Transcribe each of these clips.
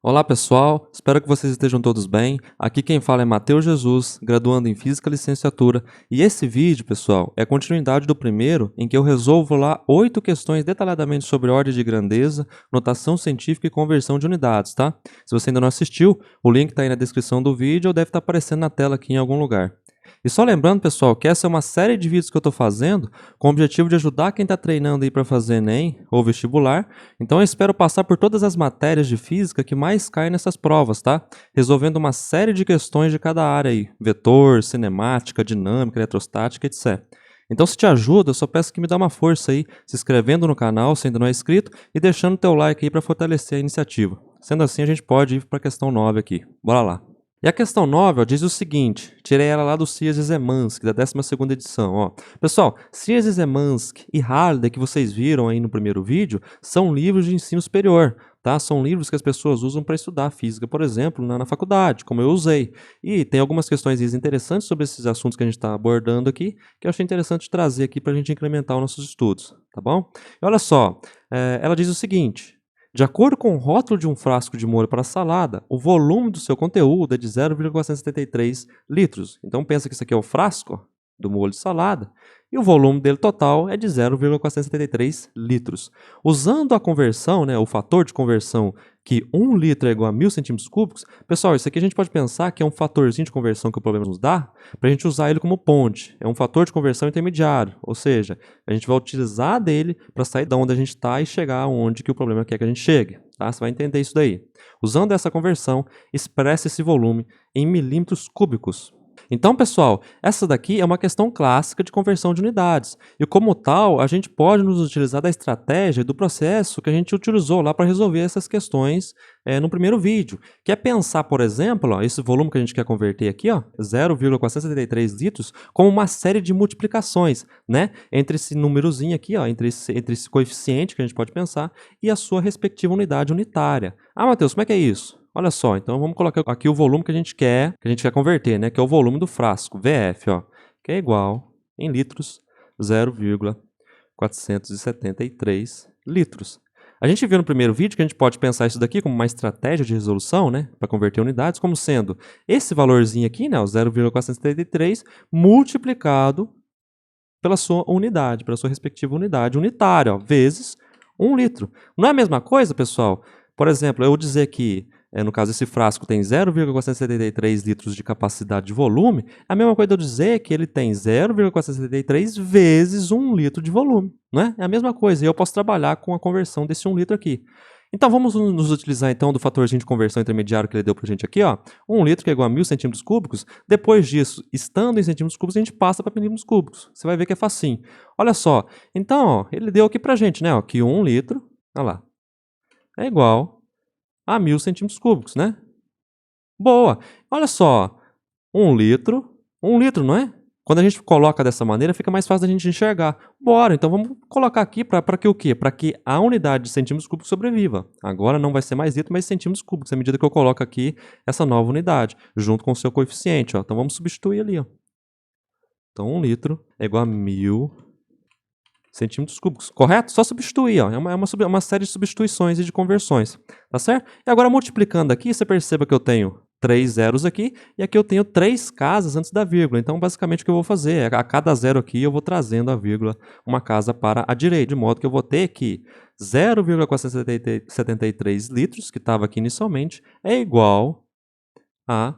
Olá pessoal, espero que vocês estejam todos bem. Aqui quem fala é Matheus Jesus, graduando em Física Licenciatura, e esse vídeo, pessoal, é a continuidade do primeiro, em que eu resolvo lá 8 questões detalhadamente sobre ordem de grandeza, notação científica e conversão de unidades, tá? Se você ainda não assistiu, o link está aí na descrição do vídeo ou deve estar aparecendo na tela aqui em algum lugar. E só lembrando, pessoal, que essa é uma série de vídeos que eu estou fazendo com o objetivo de ajudar quem está treinando aí para fazer Enem ou vestibular. Então eu espero passar por todas as matérias de física que mais caem nessas provas, tá? Resolvendo uma série de questões de cada área aí, vetor, cinemática, dinâmica, eletrostática, etc. Então se te ajuda, eu só peço que me dê uma força aí, se inscrevendo no canal, se ainda não é inscrito, e deixando o teu like aí para fortalecer a iniciativa. Sendo assim, a gente pode ir para a questão 9 aqui. Bora lá! E a questão 9 ó, diz o seguinte, tirei ela lá do Sears e Zemansky, da 12ª edição. Ó. Pessoal, Sears e Zemansky e Halliday, que vocês viram aí no primeiro vídeo, são livros de ensino superior. Tá? São livros que as pessoas usam para estudar física, por exemplo, na faculdade, como eu usei. E tem algumas questões interessantes sobre esses assuntos que a gente está abordando aqui, que eu achei interessante trazer aqui para a gente incrementar os nossos estudos. Tá bom? E olha só, ela diz o seguinte... De acordo com o rótulo de um frasco de molho para salada, o volume do seu conteúdo é de 0,473 litros. Então pensa que isso aqui é o frasco do molho de salada e o volume dele total é de 0,473 litros. Usando a conversão, o fator de conversão que 1 litro é igual a 1.000 centímetros cúbicos, pessoal, isso aqui a gente pode pensar que é um fatorzinho de conversão que o problema nos dá para a gente usar ele como ponte. É um fator de conversão intermediário, ou seja, a gente vai utilizar dele para sair de onde a gente está e chegar onde que o problema quer que a gente chegue. Tá? Você vai entender isso daí. Usando essa conversão, expressa esse volume em milímetros cúbicos. Então, pessoal, essa daqui é uma questão clássica de conversão de unidades. E como tal, a gente pode nos utilizar da estratégia do processo que a gente utilizou lá para resolver essas questões no primeiro vídeo. Que é pensar, por exemplo, ó, esse volume que a gente quer converter aqui, 0,473 litros, como uma série de multiplicações, né? Entre esse númerozinho aqui, ó, entre esse coeficiente que a gente pode pensar, e a sua respectiva unidade unitária. Ah, Matheus, como é que é isso? Olha só, então vamos colocar aqui o volume que a gente quer converter, né? Que é o volume do frasco, VF, ó, que é igual, em litros, 0,473 litros. A gente viu no primeiro vídeo que a gente pode pensar isso daqui como uma estratégia de resolução, né? Para converter unidades, como sendo esse valorzinho aqui, né? O 0,473 multiplicado pela sua unidade, pela sua respectiva unidade unitária, ó, vezes 1 litro. Não é a mesma coisa, pessoal? Por exemplo, eu dizer que no caso, esse frasco tem 0,473 litros de capacidade de volume, a mesma coisa de eu dizer que ele tem 0,473 vezes 1 litro de volume. Né? É a mesma coisa, e eu posso trabalhar com a conversão desse 1 litro aqui. Então, vamos nos utilizar então do fatorzinho de conversão intermediário que ele deu para a gente aqui. Ó. 1 litro que é igual a 1.000 centímetros cúbicos. Depois disso, estando em centímetros cúbicos, a gente passa para milímetros cúbicos. Você vai ver que é facinho. Olha só, então ó, ele deu aqui para a gente, né, ó, que 1 litro, olha lá, é igual a 1.000 centímetros cúbicos, né? Boa! Olha só, 1 litro, não é? Quando a gente coloca dessa maneira, fica mais fácil da gente enxergar. Bora, então vamos colocar aqui para que o quê? Para que a unidade de centímetros cúbicos sobreviva. Agora não vai ser mais litro, mas centímetros cúbicos, à medida que eu coloco aqui essa nova unidade, junto com o seu coeficiente. Ó. Então vamos substituir ali. Ó. Então 1 litro é igual a 1.000 centímetros cúbicos, correto? Só substituir, ó. É uma série de substituições e de conversões, tá certo? E agora multiplicando aqui, você perceba que eu tenho 3 zeros aqui, e aqui eu tenho 3 casas antes da vírgula. Então, basicamente, o que eu vou fazer é, a cada zero aqui, eu vou trazendo a vírgula, uma casa para a direita, de modo que eu vou ter que 0,473 litros, que estava aqui inicialmente, é igual a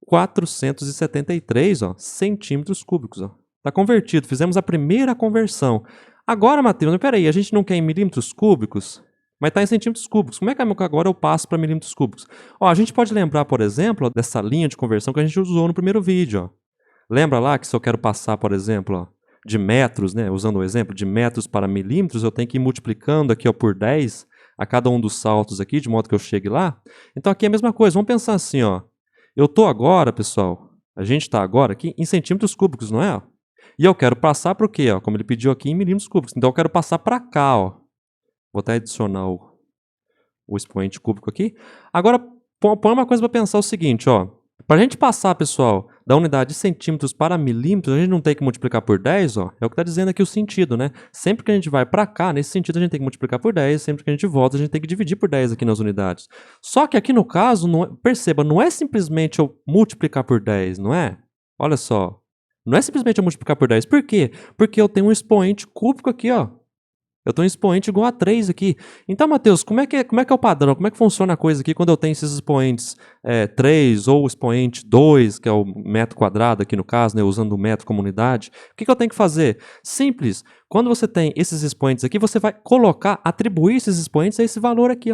473 centímetros cúbicos. Está convertido, fizemos a primeira conversão. Agora, Matheus, peraí, a gente não quer em milímetros cúbicos? Mas está em centímetros cúbicos. Como é que agora eu passo para milímetros cúbicos? A gente pode lembrar, por exemplo, dessa linha de conversão que a gente usou no primeiro vídeo. Lembra lá que se eu quero passar, por exemplo, de metros, né, usando o exemplo de metros para milímetros, eu tenho que ir multiplicando aqui por 10 a cada um dos saltos aqui, de modo que eu chegue lá? Então aqui é a mesma coisa. Vamos pensar assim, eu estou agora, pessoal, a gente está agora aqui em centímetros cúbicos, não é? E eu quero passar para o quê? Como ele pediu aqui, em milímetros cúbicos. Então eu quero passar para cá. Vou até adicionar o expoente cúbico aqui. Agora, põe uma coisa para pensar o seguinte. Para a gente passar, pessoal, da unidade de centímetros para milímetros, a gente não tem que multiplicar por 10, é o que está dizendo aqui o sentido, né? Sempre que a gente vai para cá, nesse sentido, a gente tem que multiplicar por 10, sempre que a gente volta, a gente tem que dividir por 10 aqui nas unidades. Só que aqui no caso, perceba, não é simplesmente eu multiplicar por 10, não é? Olha só. Não é simplesmente eu multiplicar por 10. Por quê? Porque eu tenho um expoente cúbico aqui, Eu tenho um expoente igual a 3 aqui. Então, Matheus, como é que é o padrão? Como é que funciona a coisa aqui quando eu tenho esses expoentes 3 ou o expoente 2, que é o metro quadrado aqui no caso, né, usando o metro como unidade? O que eu tenho que fazer? Simples. Quando você tem esses expoentes aqui, você vai atribuir esses expoentes a esse valor aqui,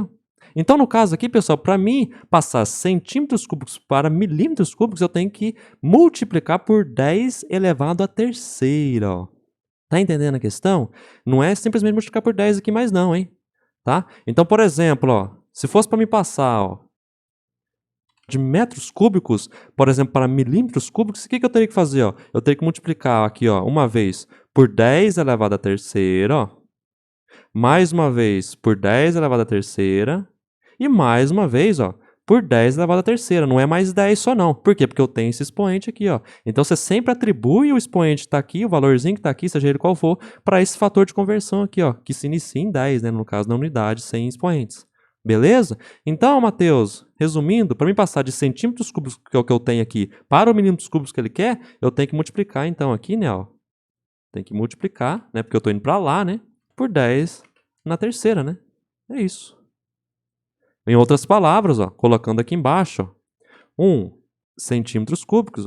Então, no caso aqui, pessoal, para mim passar centímetros cúbicos para milímetros cúbicos, eu tenho que multiplicar por 10 elevado à terceira, Tá entendendo a questão? Não é simplesmente multiplicar por 10 aqui mais não, hein? Tá? Então, por exemplo, se fosse para me passar de metros cúbicos, por exemplo, para milímetros cúbicos, o que eu teria que fazer? Eu teria que multiplicar aqui uma vez por 10 elevado à terceira, mais uma vez por 10 elevado à terceira, e mais uma vez por 10 elevado à terceira. Não é mais 10 só não. Por quê? Porque eu tenho esse expoente aqui. Então você sempre atribui o expoente que está aqui, o valorzinho que está aqui, seja ele qual for, para esse fator de conversão aqui, que se inicia em 10, né? No caso da unidade, sem expoentes. Beleza? Então, Matheus, resumindo, para mim passar de centímetros cúbicos, que é o que eu tenho aqui, para o milímetros cúbicos que ele quer, eu tenho que multiplicar, então, aqui, né? Tem que multiplicar, né? Porque eu estou indo para lá, né? Por 10 na terceira, né? É isso. Em outras palavras, colocando aqui embaixo, 1 centímetros cúbicos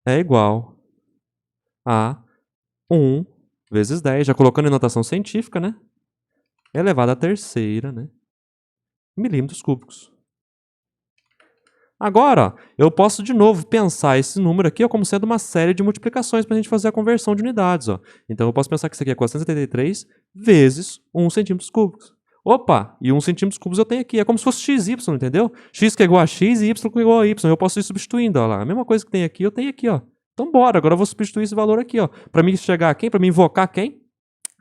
é igual a 1 vezes 10, já colocando em notação científica, né? Elevado à terceira, né? Milímetros cúbicos. Agora, eu posso de novo pensar esse número aqui como sendo uma série de multiplicações para a gente fazer a conversão de unidades. Então, eu posso pensar que isso aqui é 473 vezes 1 centímetros cúbicos. Opa, e 1 centímetros cúbicos eu tenho aqui. É como se fosse xy, entendeu? X que é igual a x e y que é igual a y. Eu posso ir substituindo, lá. A mesma coisa que tem aqui, eu tenho aqui, Então, bora. Agora eu vou substituir esse valor aqui, Para mim chegar a quem? Para mim invocar quem?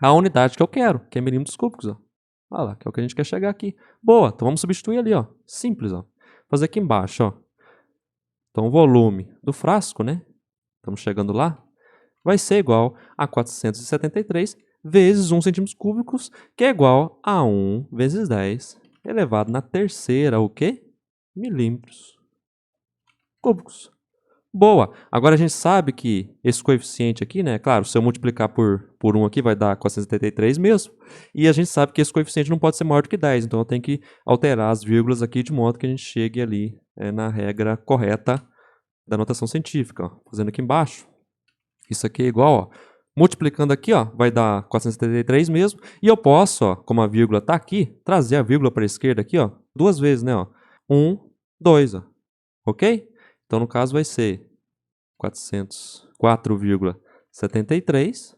A unidade que eu quero, que é milímetros cúbicos, Olha lá, que é o que a gente quer chegar aqui. Boa, então vamos substituir ali, Simples, Fazer aqui embaixo, Então, o volume do frasco, né? Estamos chegando lá. Vai ser igual a 473 vezes 1 centímetros cúbicos, que é igual a 1 vezes 10 elevado na terceira, o quê? Milímetros cúbicos. Boa! Agora a gente sabe que esse coeficiente aqui, né? Claro, se eu multiplicar por 1 aqui vai dar 473 mesmo. E a gente sabe que esse coeficiente não pode ser maior do que 10. Então eu tenho que alterar as vírgulas aqui de modo que a gente chegue ali na regra correta da notação científica. Fazendo aqui embaixo. Isso aqui é igual, multiplicando aqui, vai dar 473 mesmo. E eu posso, como a vírgula está aqui, trazer a vírgula para a esquerda aqui, duas vezes, né? 1, 2, ok? Então, no caso, vai ser 4,73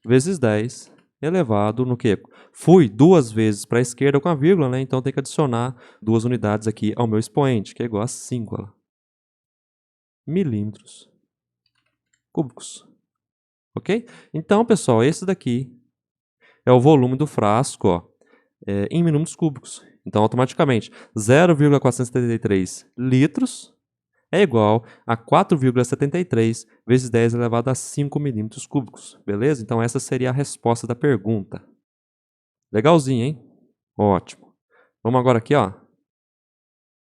vezes 10 elevado no quê? Fui duas vezes para a esquerda com a vírgula, né? Então, tem que adicionar 2 unidades aqui ao meu expoente, que é igual a 5 milímetros cúbicos. Ok? Então, pessoal, esse daqui é o volume do frasco em milímetros cúbicos. Então, automaticamente, 0,473 litros é igual a 4,73 vezes 10 elevado a 5 milímetros cúbicos. Beleza? Então, essa seria a resposta da pergunta. Legalzinho, hein? Ótimo. Vamos agora aqui,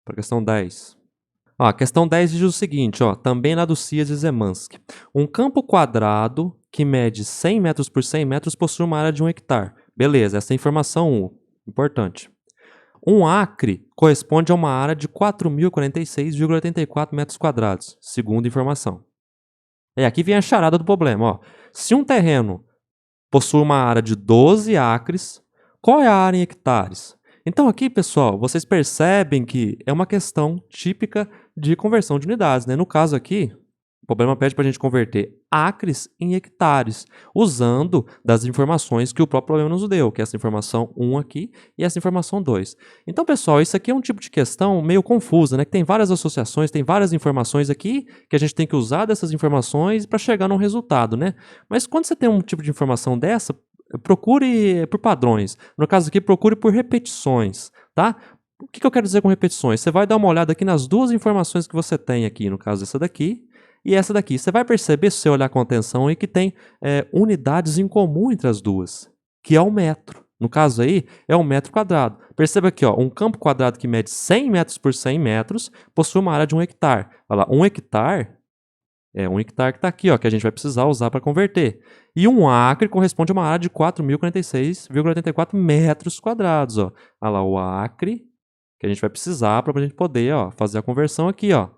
para a questão 10. Ó, a questão 10 diz o seguinte, ó, também lá do Cias e Zemanski. Um campo quadrado que mede 100 metros por 100 metros possui uma área de 1 hectare. Beleza, essa é a informação 1. Importante. Um acre corresponde a uma área de 4.046,84 metros quadrados, segunda informação. E aqui vem a charada do problema. Ó. Se um terreno possui uma área de 12 acres, qual é a área em hectares? Então aqui, pessoal, vocês percebem que é uma questão típica de conversão de unidades, né? No caso aqui, o problema pede para a gente converter acres em hectares, usando das informações que o próprio problema nos deu, que é essa informação 1 aqui e essa informação 2. Então, pessoal, isso aqui é um tipo de questão meio confusa, né? Que tem várias associações, tem várias informações aqui, que a gente tem que usar dessas informações para chegar num resultado, né? Mas quando você tem um tipo de informação dessa, procure por padrões. No caso aqui, procure por repetições, tá? O que eu quero dizer com repetições? Você vai dar uma olhada aqui nas duas informações que você tem aqui, no caso essa daqui e essa daqui. Você vai perceber, se você olhar com atenção, aí que tem unidades em comum entre as duas, que é o metro. No caso aí, é um metro quadrado. Perceba aqui, ó, um campo quadrado que mede 100 metros por 100 metros possui uma área de 1 hectare. Olha lá, 1 hectare é 1 hectare que está aqui, ó, que a gente vai precisar usar para converter. E um acre corresponde a uma área de 4.046,84 metros quadrados. Ó. Olha lá, o acre que a gente vai precisar para a gente poder, ó, fazer a conversão aqui. Ó,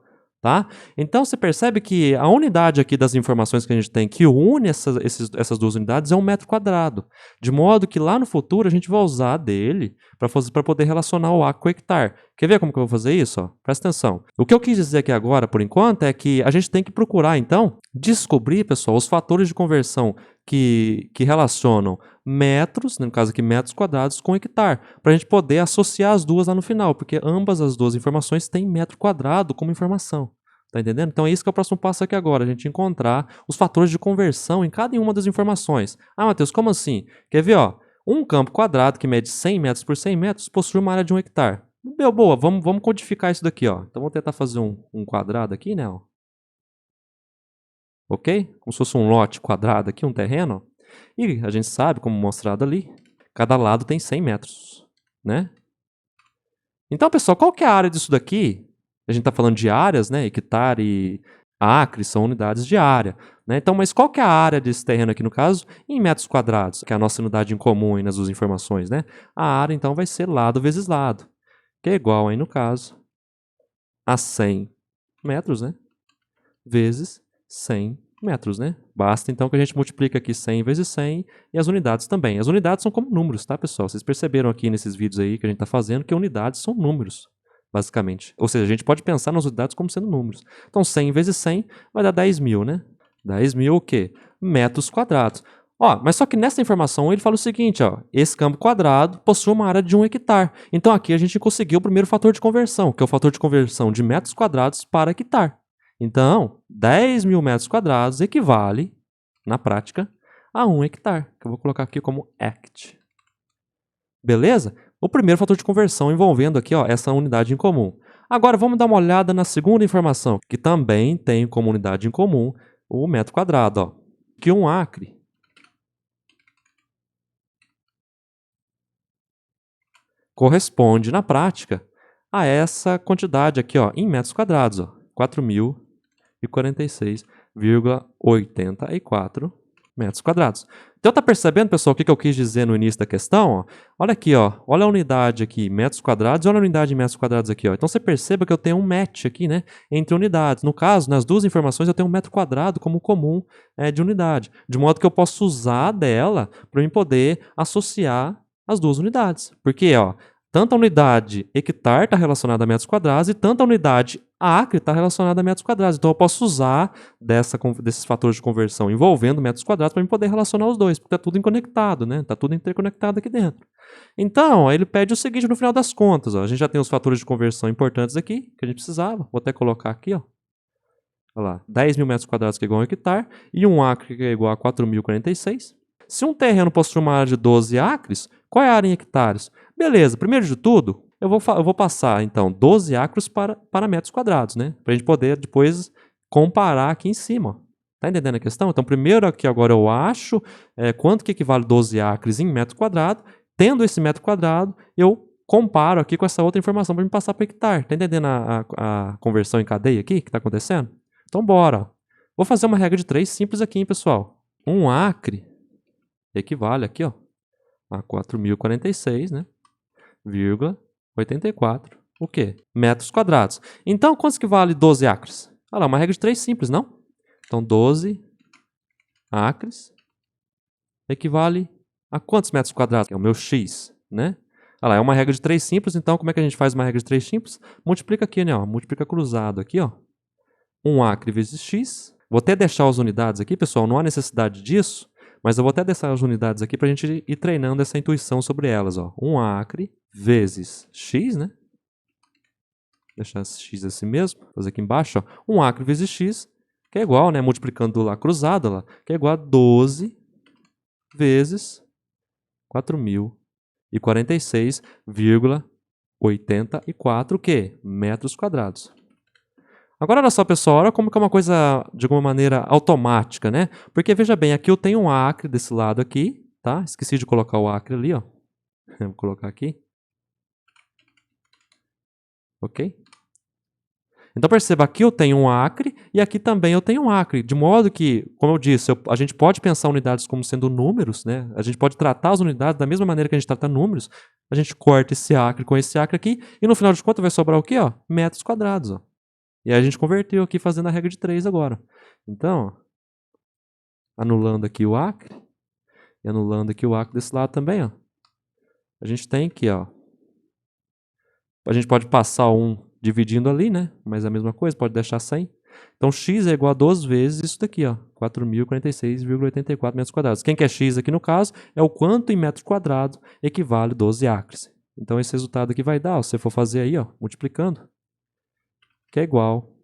tá? Então, você percebe que a unidade aqui das informações que a gente tem que une essas duas unidades é um metro quadrado. De modo que lá no futuro a gente vai usar dele para poder relacionar o acre com o hectare. Quer ver como que eu vou fazer isso? Ó? Presta atenção. O que eu quis dizer aqui agora, por enquanto, é que a gente tem que procurar, então, descobrir, pessoal, os fatores de conversão que relacionam metros, no caso aqui metros quadrados, com hectare, para a gente poder associar as duas lá no final, porque ambas as duas informações têm metro quadrado como informação. Tá entendendo? Então é isso que é o próximo passo aqui agora, a gente encontrar os fatores de conversão em cada uma das informações. Ah, Matheus, como assim? Quer ver, ó? Um campo quadrado que mede 100 metros por 100 metros possui uma área de 1 hectare. Boa, vamos codificar isso daqui, ó. Então vamos tentar fazer um quadrado aqui, né? Ó. Ok? Como se fosse um lote quadrado aqui, um terreno. E a gente sabe, como mostrado ali, cada lado tem 100 metros, né? Então, pessoal, qual que é a área disso daqui? A gente está falando de áreas, né? Hectare e acre são unidades de área. Né? Então, mas qual que é a área desse terreno aqui, no caso? Em metros quadrados, que é a nossa unidade em comum aí nas duas informações, né? A área, então, vai ser lado vezes lado, que é igual aí, no caso, a 100 metros, né? Vezes 100 metros, né? Basta, então, que a gente multiplica aqui 100 vezes 100 e as unidades também. As unidades são como números, tá, pessoal? Vocês perceberam aqui nesses vídeos aí que a gente está fazendo que unidades são números, basicamente. Ou seja, a gente pode pensar nas unidades como sendo números. Então, 100 vezes 100 vai dar 10.000, né? 10.000 o quê? Metros quadrados. Ó, mas só que nessa informação ele fala o seguinte, ó, esse campo quadrado possui uma área de 1 hectare. Então aqui a gente conseguiu o primeiro fator de conversão, que é o fator de conversão de metros quadrados para hectare. Então, 10.000 metros quadrados equivale, na prática, a 1 hectare, que eu vou colocar aqui como hect. Beleza? O primeiro fator de conversão envolvendo aqui, ó, essa unidade em comum. Agora vamos dar uma olhada na segunda informação, que também tem como unidade em comum o metro quadrado, ó, que um acre corresponde, na prática, a essa quantidade aqui, ó, em metros quadrados, ó, 4.046,84 metros quadrados. Então, tá percebendo, pessoal, o que eu quis dizer no início da questão? Ó? Olha aqui, ó, olha a unidade aqui, metros quadrados, e olha a unidade em metros quadrados aqui. Ó. Então, você perceba que eu tenho um match aqui, né, entre unidades. No caso, nas duas informações, eu tenho um metro quadrado como comum de unidade, de modo que eu posso usar dela para eu poder associar as duas unidades. Porque, ó, tanto a unidade hectare está relacionada a metros quadrados e tanto a unidade acre está relacionada a metros quadrados. Então, eu posso usar desses fatores de conversão envolvendo metros quadrados para poder relacionar os dois, porque está tudo conectado, né? Está tudo interconectado aqui dentro. Então, ele pede o seguinte no final das contas. Ó, a gente já tem os fatores de conversão importantes aqui, que a gente precisava. Vou até colocar aqui, ó. Olha lá, 10.000 metros quadrados que é igual a um hectare e um acre que é igual a 4.046. Se um terreno possui uma área de 12 acres, qual é a área em hectares? Beleza, primeiro de tudo, eu vou passar, então, 12 acres para metros quadrados, né? Para a gente poder depois comparar aqui em cima. Tá entendendo a questão? Então, primeiro aqui agora eu acho quanto que equivale 12 acres em metro quadrado. Tendo esse metro quadrado, eu comparo aqui com essa outra informação para me passar para hectare. Tá entendendo a conversão em cadeia aqui que está acontecendo? Então, bora. Ó. Vou fazer uma regra de 3 simples aqui, hein, pessoal. 1 acre equivale aqui, ó, a 4.046, né? Vírgula 84. O quê? Metros quadrados. Então, quantos que vale 12 acres? Olha lá, uma regra de 3 simples, não? Então, 12 acres equivale a quantos metros quadrados? É o meu x, né? Olha lá, é uma regra de 3 simples, então como é que a gente faz uma regra de 3 simples? Multiplica aqui, né? Ó, multiplica cruzado aqui, ó. 1 acre vezes x. Vou até deixar as unidades aqui, pessoal, não há necessidade disso, mas eu vou até deixar as unidades aqui para a gente ir treinando essa intuição sobre elas, ó. 1 acre vezes x, né? Deixar x assim mesmo, fazer aqui embaixo, ó. 1 acre vezes x, que é igual, né? Multiplicando lá cruzado, lá, que é igual a 12 vezes 4.046,84 o quê? Metros quadrados. Agora, olha só, pessoal, olha como que é uma coisa, de alguma maneira, automática, né? Porque, veja bem, aqui eu tenho um acre desse lado aqui, tá? Esqueci de colocar o acre ali, ó. Vou colocar aqui. Ok? Então, perceba, aqui eu tenho um acre e aqui também eu tenho um acre. De modo que, como eu disse, a gente pode pensar unidades como sendo números, né? A gente pode tratar as unidades da mesma maneira que a gente trata números. A gente corta esse acre com esse acre aqui e, no final de contas, vai sobrar o quê? Ó? Metros quadrados, ó. E aí a gente converteu aqui fazendo a regra de 3 agora. Então, anulando aqui o acre e anulando aqui o acre desse lado também, ó. A gente tem aqui, ó. A gente pode passar um dividindo ali, né? Mas é a mesma coisa, pode deixar 100. Então, x é igual a 2 vezes isso daqui, ó. 4.046,84 metros quadrados. Quem que é x aqui no caso é o quanto em metros quadrados equivale 12 acres. Então, esse resultado aqui vai dar, ó, se você for fazer aí, ó, multiplicando, que é igual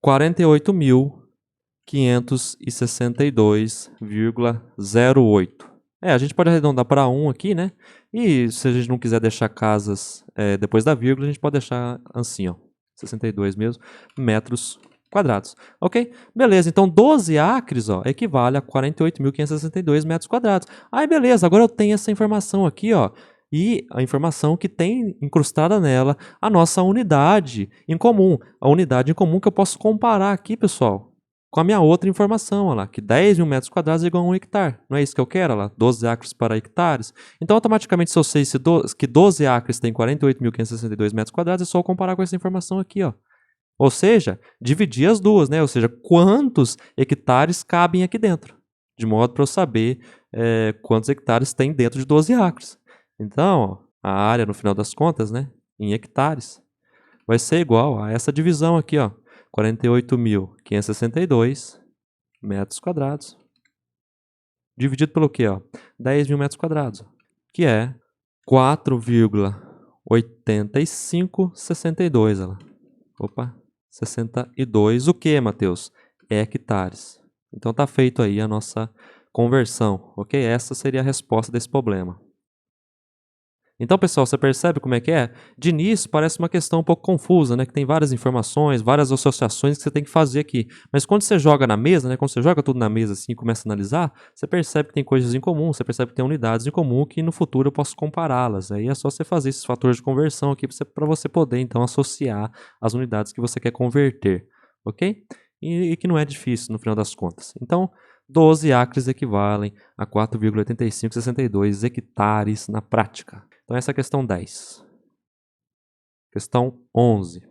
a 48.562,08. A gente pode arredondar para 1 aqui, né? E se a gente não quiser deixar casas depois da vírgula, a gente pode deixar assim, ó, 62 mesmo, metros quadrados. Ok? Beleza, então 12 acres, ó, equivale a 48.562 metros quadrados. Aí, beleza, agora eu tenho essa informação aqui, ó, e a informação que tem incrustada nela a nossa unidade em comum. A unidade em comum que eu posso comparar aqui, pessoal, com a minha outra informação, olha lá, que 10.000 metros quadrados é igual a 1 hectare. Não é isso que eu quero, olha lá, 12 acres para hectares. Então, automaticamente, se eu sei que 12 acres tem 48.562 metros quadrados, é só eu comparar com essa informação aqui, ó. Ou seja, dividir as duas, né? Ou seja, quantos hectares cabem aqui dentro. De modo para eu saber quantos hectares tem dentro de 12 acres. Então, ó, a área, no final das contas, né, em hectares, vai ser igual a essa divisão aqui, ó, 48.562 metros quadrados, dividido pelo quê? 10.000 metros quadrados, que é 4,8562. Opa, 62. O que, Matheus? Hectares. Então, tá feito aí a nossa conversão, ok? Essa seria a resposta desse problema. Então, pessoal, você percebe como é que é? De início, parece uma questão um pouco confusa, né? Que tem várias informações, várias associações que você tem que fazer aqui. Mas quando você joga na mesa, né? Quando você joga tudo na mesa assim e começa a analisar, você percebe que tem coisas em comum, você percebe que tem unidades em comum que no futuro eu posso compará-las. Aí é só você fazer esses fatores de conversão aqui para você poder, então, associar as unidades que você quer converter, ok? E que não é difícil no final das contas. Então, 12 acres equivalem a 4,8562 hectares na prática. Então, essa é a questão 10. Questão 11.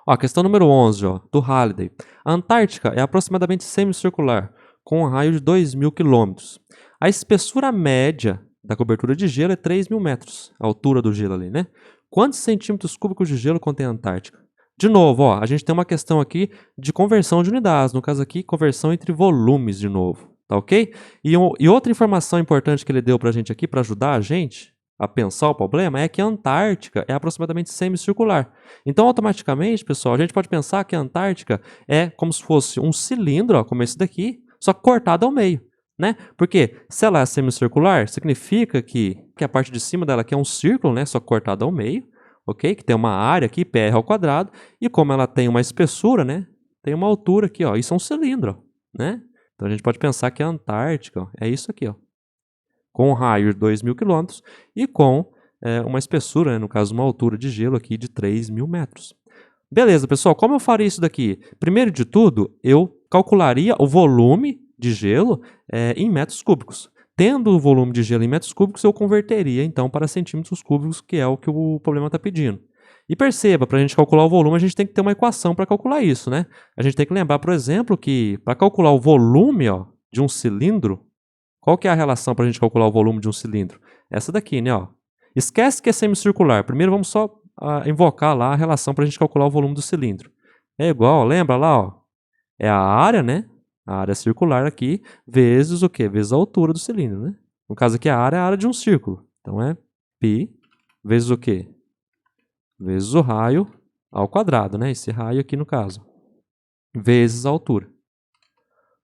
Ó, questão número 11, ó, do Halliday. A Antártica é aproximadamente semicircular, com um raio de 2.000 quilômetros. A espessura média da cobertura de gelo é 3.000 metros, a altura do gelo ali, né? Quantos centímetros cúbicos de gelo contém a Antártica? De novo, ó, a gente tem uma questão aqui de conversão de unidades, no caso aqui, conversão entre volumes de novo, tá ok? E outra informação importante que ele deu pra gente aqui, para ajudar a gente a pensar o problema, é que a Antártica é aproximadamente semicircular. Então, automaticamente, pessoal, a gente pode pensar que a Antártica é como se fosse um cilindro, ó, como esse daqui, só cortado ao meio, né? Porque se ela é semicircular, significa que a parte de cima dela aqui é um círculo, né, só cortado ao meio, ok? Que tem uma área aqui, PR ao quadrado, e como ela tem uma espessura, né, tem uma altura aqui, ó, isso é um cilindro, né? Então, a gente pode pensar que a Antártica, ó, é isso aqui, ó, com um raio de 2.000 quilômetros e com uma espessura, né, no caso uma altura de gelo aqui de 3.000 metros. Beleza, pessoal, como eu faria isso daqui? Primeiro de tudo, eu calcularia o volume de gelo em metros cúbicos. Tendo o volume de gelo em metros cúbicos, eu converteria então para centímetros cúbicos, que é o que o problema está pedindo. E perceba, para a gente calcular o volume, a gente tem que ter uma equação para calcular isso, né? A gente tem que lembrar, por exemplo, que para calcular o volume de um cilindro, qual que é a relação para a gente calcular o volume de um cilindro? Essa daqui, né? Ó. Esquece que é semicircular. Primeiro vamos só invocar lá a relação para a gente calcular o volume do cilindro. É igual, lembra lá, ó, é a área, né? A área circular aqui, vezes o quê? Vezes a altura do cilindro, né? No caso aqui, a área é a área de um círculo. Então é π vezes o quê? Vezes o raio ao quadrado, né? Esse raio aqui no caso. Vezes a altura.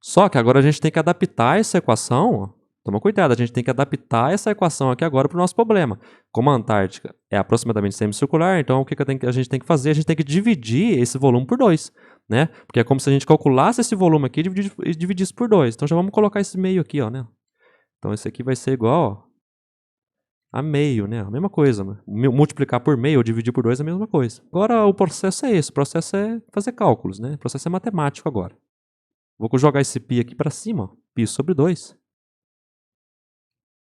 Só que agora a gente tem que adaptar essa equação, ó. Toma cuidado, a gente tem que adaptar essa equação aqui agora para o nosso problema. Como a Antártica é aproximadamente semicircular, então o que a gente tem que fazer? A gente tem que dividir esse volume por 2, né? Porque é como se a gente calculasse esse volume aqui e dividisse por 2. Então já vamos colocar esse meio aqui, ó, né? Então esse aqui vai ser igual, ó, a meio, né? A mesma coisa. Né? Multiplicar por meio ou dividir por 2 é a mesma coisa. Agora o processo é esse, o processo é fazer cálculos, né? O processo é matemático agora. Vou jogar esse π aqui para cima, ó, π sobre 2.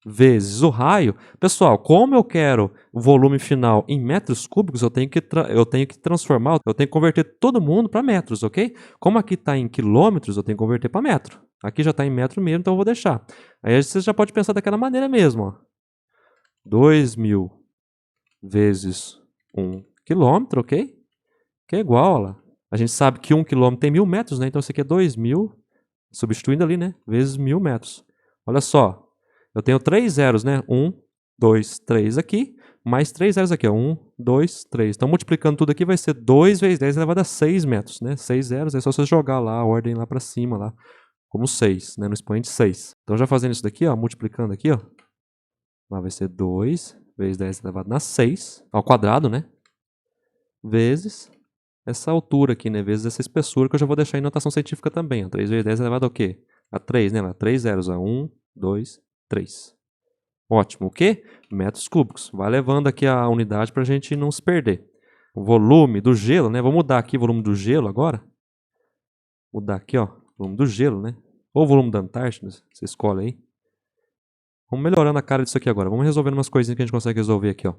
Vezes o raio. Pessoal, como eu quero o volume final em metros cúbicos, eu tenho que transformar, eu tenho que converter todo mundo para metros, ok? Como aqui está em quilômetros, eu tenho que converter para metro. Aqui já está em metro mesmo, então eu vou deixar. Aí você já pode pensar daquela maneira mesmo. Ó. 2.000 vezes 1 quilômetro, ok? Que é igual, ó lá. A gente sabe que 1 quilômetro tem 1.000 metros, né? Então isso aqui é 2.000, substituindo ali, né? Vezes 1.000 metros. Olha só. Eu tenho 3 zeros, né? 1, 2, 3 aqui, mais 3 zeros aqui, ó. 1, 2, 3. Então, multiplicando tudo aqui, vai ser 2 vezes 10 elevado a 6 metros, né? 6 zeros, é só você jogar lá a ordem lá para cima, lá, como 6, né? No expoente 6. Então, já fazendo isso daqui, ó, multiplicando aqui, ó, lá vai ser 2 vezes 10 elevado a 6, ao quadrado, né? Vezes essa altura aqui, né? Vezes essa espessura, que eu já vou deixar em notação científica também, ó. 3 vezes 10 elevado ao quê? A 3, né? Lá, 3 zeros, ó. 1, 2, 3. Ótimo. O quê? Metros cúbicos. Vai levando aqui a unidade para a gente não se perder. O volume do gelo, né? Vou mudar aqui o volume do gelo agora. Mudar aqui, ó. Volume do gelo, né? Ou o volume da Antártida, você escolhe aí. Vamos melhorando a cara disso aqui agora. Vamos resolvendo umas coisinhas que a gente consegue resolver aqui, ó.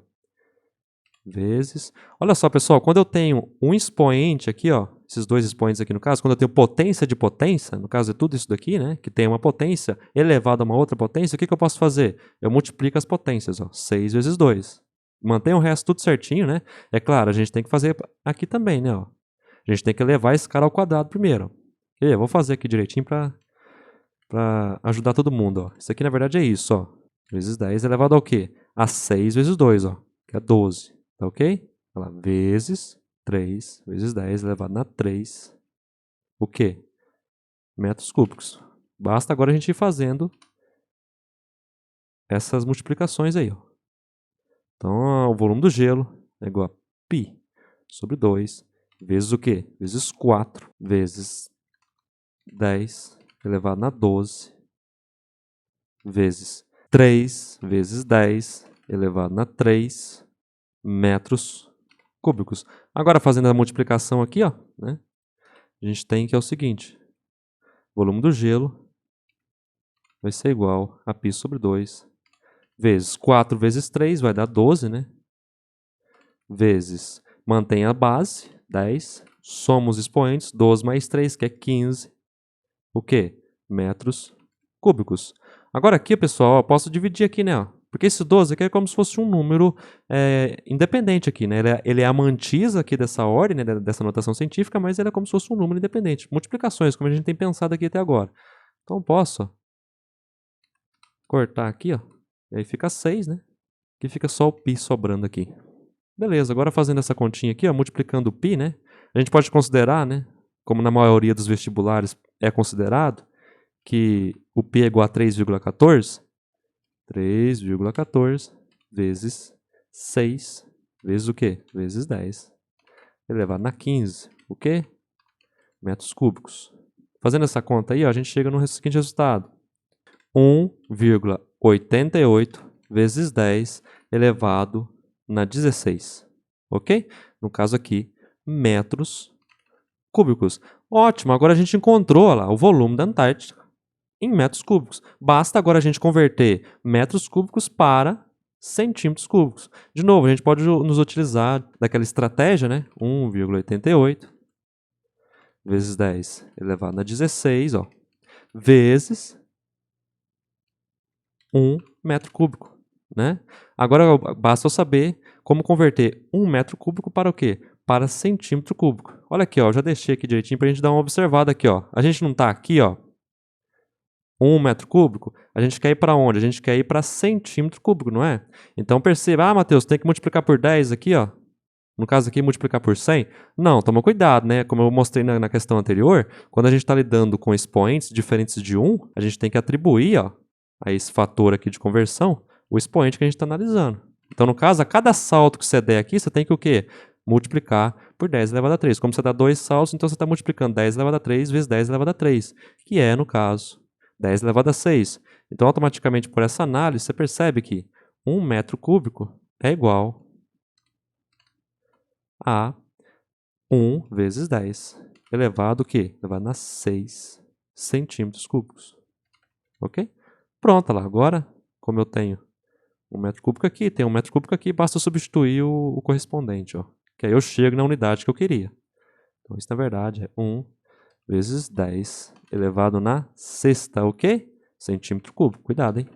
Vezes. Olha só, pessoal, quando eu tenho um expoente aqui, ó, esses dois expoentes aqui no caso, quando eu tenho potência de potência, no caso é tudo isso daqui, né, que tem uma potência elevada a uma outra potência, o que eu posso fazer? Eu multiplico as potências, ó, 6 vezes 2. Mantém o resto tudo certinho, né? É claro, a gente tem que fazer aqui também, né, ó. A gente tem que elevar esse cara ao quadrado primeiro. Eu vou fazer aqui direitinho para ajudar todo mundo, ó. Isso aqui, na verdade, é isso, ó. Vezes 10 elevado ao quê? A 6 vezes 2, ó, que é 12. Tá ok? Olha lá, vezes 3 vezes 10 elevado a 3. O quê? Metros cúbicos. Basta agora a gente ir fazendo essas multiplicações aí. Ó. Então, o volume do gelo é igual a π sobre 2 vezes o quê? Vezes 4 vezes 10 elevado a 12 vezes 3 vezes 10 elevado a 3 metros cúbicos. Agora, fazendo a multiplicação aqui, ó, né, a gente tem que é o seguinte. Volume do gelo vai ser igual a π sobre 2 vezes 4 vezes 3, vai dar 12, né? Vezes, mantém a base, 10. Soma os expoentes, 12 mais 3, que é 15. O quê? Metros cúbicos. Agora aqui, pessoal, eu posso dividir aqui, né? Porque esse 12 aqui é como se fosse um número independente aqui, né? Ele é a mantisa aqui dessa ordem, né? Dessa notação científica, mas ele é como se fosse um número independente. Multiplicações, como a gente tem pensado aqui até agora. Então, posso ó, cortar aqui, ó. E aí fica 6, né? Aqui fica só o π sobrando aqui. Beleza, agora fazendo essa continha aqui, ó, multiplicando o π, né? A gente pode considerar, né? Como na maioria dos vestibulares é considerado, que o π é igual a 3,14. 3,14 vezes 6 vezes o quê? Vezes 10 elevado a 15. O quê? Metros cúbicos. Fazendo essa conta aí, ó, a gente chega no seguinte resultado. 1,88 vezes 10 elevado na 16. Ok? No caso aqui, metros cúbicos. Ótimo, agora a gente encontrou olha lá, o volume da Antártica em metros cúbicos. Basta agora a gente converter metros cúbicos para centímetros cúbicos. De novo, a gente pode nos utilizar daquela estratégia, né? 1,88 vezes 10 elevado a 16, ó, vezes 1 metro cúbico, né? Agora basta eu saber como converter 1 metro cúbico para o quê? Para centímetro cúbico. Olha aqui, ó, eu já deixei aqui direitinho para a gente dar uma observada aqui, ó. A gente não está aqui, ó, 1 metro cúbico, a gente quer ir para onde? A gente quer ir para centímetro cúbico, não é? Então perceba, Matheus, tem que multiplicar por 10 aqui, ó. No caso aqui, multiplicar por 100? Não, toma cuidado, né? Como eu mostrei na questão anterior, quando a gente está lidando com expoentes diferentes de 1, a gente tem que atribuir, ó, a esse fator aqui de conversão, o expoente que a gente está analisando. Então, no caso, a cada salto que você der aqui, você tem que o quê? Multiplicar por 10 elevado a 3. Como você dá 2 saltos, então você está multiplicando 10 elevado a 3 vezes 10 elevado a 3, que é, no caso, 10 elevado a 6. Então, automaticamente, por essa análise, você percebe que 1 metro cúbico é igual a 1 vezes 10 elevado o quê? Elevado a 6 centímetros cúbicos. Ok? Pronto, lá. Agora, como eu tenho 1 metro cúbico aqui, tem 1 metro cúbico aqui, basta substituir o correspondente, ó, que aí eu chego na unidade que eu queria. Então, isso na verdade é 1 vezes 10 elevado na sexta, ok? Centímetro cúbico. Cuidado, hein?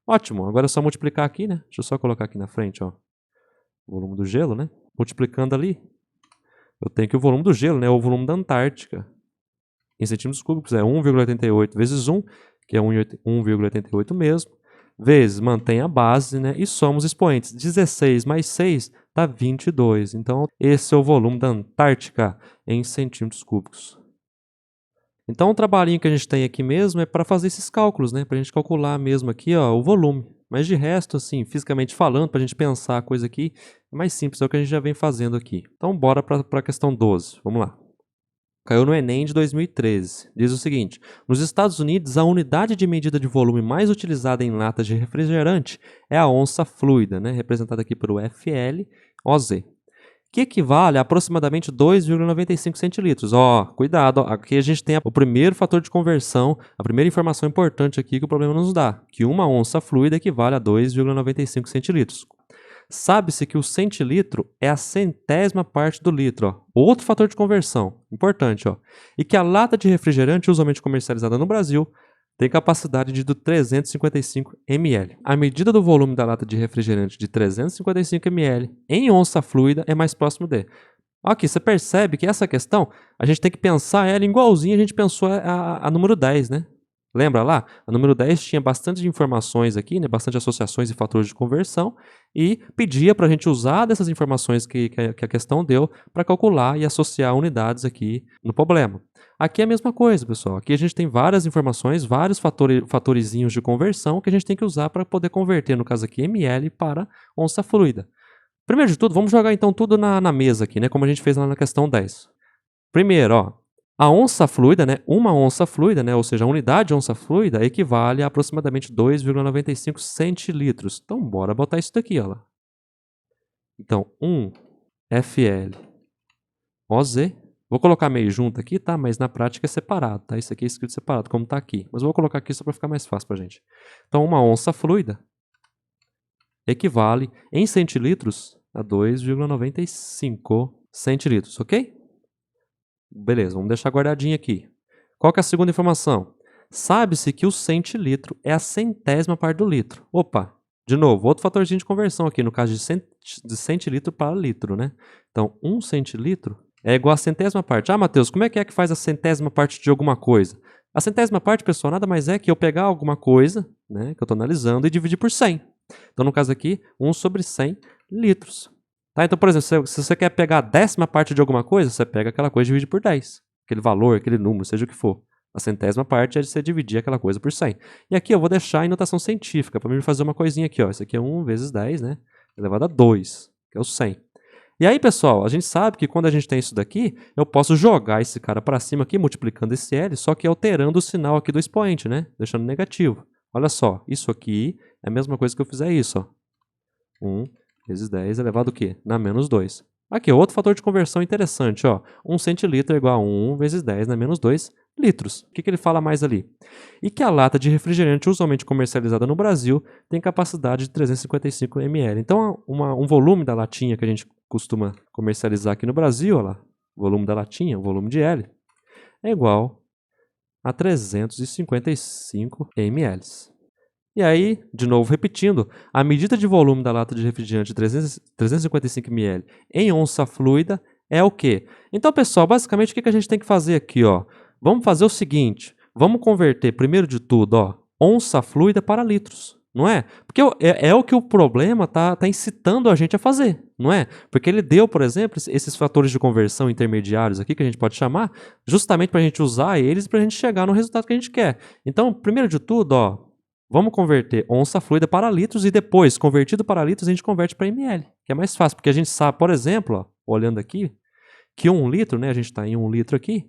Ótimo. Agora é só multiplicar aqui, né? Deixa eu só colocar aqui na frente, ó, o volume do gelo, né? Multiplicando ali, eu tenho que o volume do gelo, né? O volume da Antártica. Em centímetros cúbicos é 1,88 vezes 1, que é 1,88 mesmo, vezes mantém a base, né? E somos expoentes. 16 mais 6 dá 22. Então, esse é o volume da Antártica em centímetros cúbicos. Então, o trabalhinho que a gente tem aqui mesmo é para fazer esses cálculos, né? Para a gente calcular mesmo aqui, ó, o volume. Mas de resto, assim, fisicamente falando, para a gente pensar a coisa aqui, é mais simples, é o que a gente já vem fazendo aqui. Então, bora para a questão 12. Vamos lá. Caiu no Enem de 2013. Diz o seguinte: nos Estados Unidos, a unidade de medida de volume mais utilizada em latas de refrigerante é a onça fluida, né? Representada aqui pelo FLOZ, que equivale a aproximadamente 2,95 centilitros. Ó, cuidado, ó, aqui a gente tem o primeiro fator de conversão, a primeira informação importante aqui que o problema nos dá, que uma onça fluida equivale a 2,95 centilitros. Sabe-se que o centilitro é a centésima parte do litro, ó. Outro fator de conversão, importante, ó. E que a lata de refrigerante usualmente comercializada no Brasil tem capacidade de 355 ml. A medida do volume da lata de refrigerante de 355 ml em onça fluida é mais próximo de. Aqui, você percebe que essa questão, a gente tem que pensar ela igualzinho a gente pensou a número 10, né? Lembra lá? A número 10 tinha bastante informações aqui, né? Bastante associações e fatores de conversão, e pedia para a gente usar dessas informações que a questão deu para calcular e associar unidades aqui no problema. Aqui é a mesma coisa, pessoal. Aqui a gente tem várias informações, vários fatorizinhos de conversão que a gente tem que usar para poder converter, no caso aqui, ml para onça fluida. Primeiro de tudo, vamos jogar então tudo na mesa aqui, né? Como a gente fez lá na questão 10. Primeiro, ó, a onça fluida, né? Uma onça fluida, né? Ou seja, a unidade de onça fluida equivale a aproximadamente 2,95 centilitros. Então, bora botar isso daqui, ó. Então, 1 FL OZ. Vou colocar meio junto aqui, tá? Mas na prática é separado, tá? Isso aqui é escrito separado, como tá aqui. Mas eu vou colocar aqui só para ficar mais fácil pra gente. Então, uma onça fluida equivale em centilitros a 2,95 centilitros, ok? Beleza, vamos deixar guardadinho aqui. Qual que é a segunda informação? Sabe-se que o centilitro é a centésima parte do litro. Opa, de novo, outro fatorzinho de conversão aqui, no caso de centilitro para litro, né? Então, 1 centilitro é igual a centésima parte. Ah, Matheus, como é que faz a centésima parte de alguma coisa? A centésima parte, pessoal, nada mais é que eu pegar alguma coisa, né, que eu estou analisando e dividir por 100. Então, no caso aqui, 1 sobre 100 litros. Tá? Então, por exemplo, se você quer pegar a décima parte de alguma coisa, você pega aquela coisa e divide por 10. Aquele valor, aquele número, seja o que for. A centésima parte é de você dividir aquela coisa por 100. E aqui eu vou deixar em notação científica, para mim fazer uma coisinha aqui. Ó. Isso aqui é 1 vezes 10, né? Elevado a 2, que é o 100. E aí, pessoal, a gente sabe que quando a gente tem isso daqui, eu posso jogar esse cara para cima aqui, multiplicando esse L, só que alterando o sinal aqui do expoente, né? Deixando negativo. Olha só, isso aqui é a mesma coisa que eu fizer isso, ó. 1 vezes 10 elevado ao quê? Na menos 2. Aqui, outro fator de conversão interessante, ó. 1 centilitro é igual a 1 vezes 10 na menos 2 litros. O que ele fala mais ali? E que a lata de refrigerante usualmente comercializada no Brasil tem capacidade de 355 ml. Então, um volume da latinha que a gente costuma comercializar aqui no Brasil, ó lá, o volume da latinha, o volume de L, é igual a 355 ml. E aí, de novo repetindo, a medida de volume da lata de refrigerante de 355 ml em onça fluida é o quê? Então, pessoal, basicamente o que a gente tem que fazer aqui, ó? Vamos fazer o seguinte, vamos converter, primeiro de tudo, ó, onça fluida para litros, não é? Porque é o que o problema tá incitando a gente a fazer, não é? Porque ele deu, por exemplo, esses fatores de conversão intermediários aqui, que a gente pode chamar, justamente para a gente usar eles para a gente chegar no resultado que a gente quer. Então, primeiro de tudo, ó, vamos converter onça fluida para litros e depois, convertido para litros, a gente converte para ml, que é mais fácil, porque a gente sabe, por exemplo, ó, olhando aqui, que 1 litro, né, a gente está em 1 litro aqui,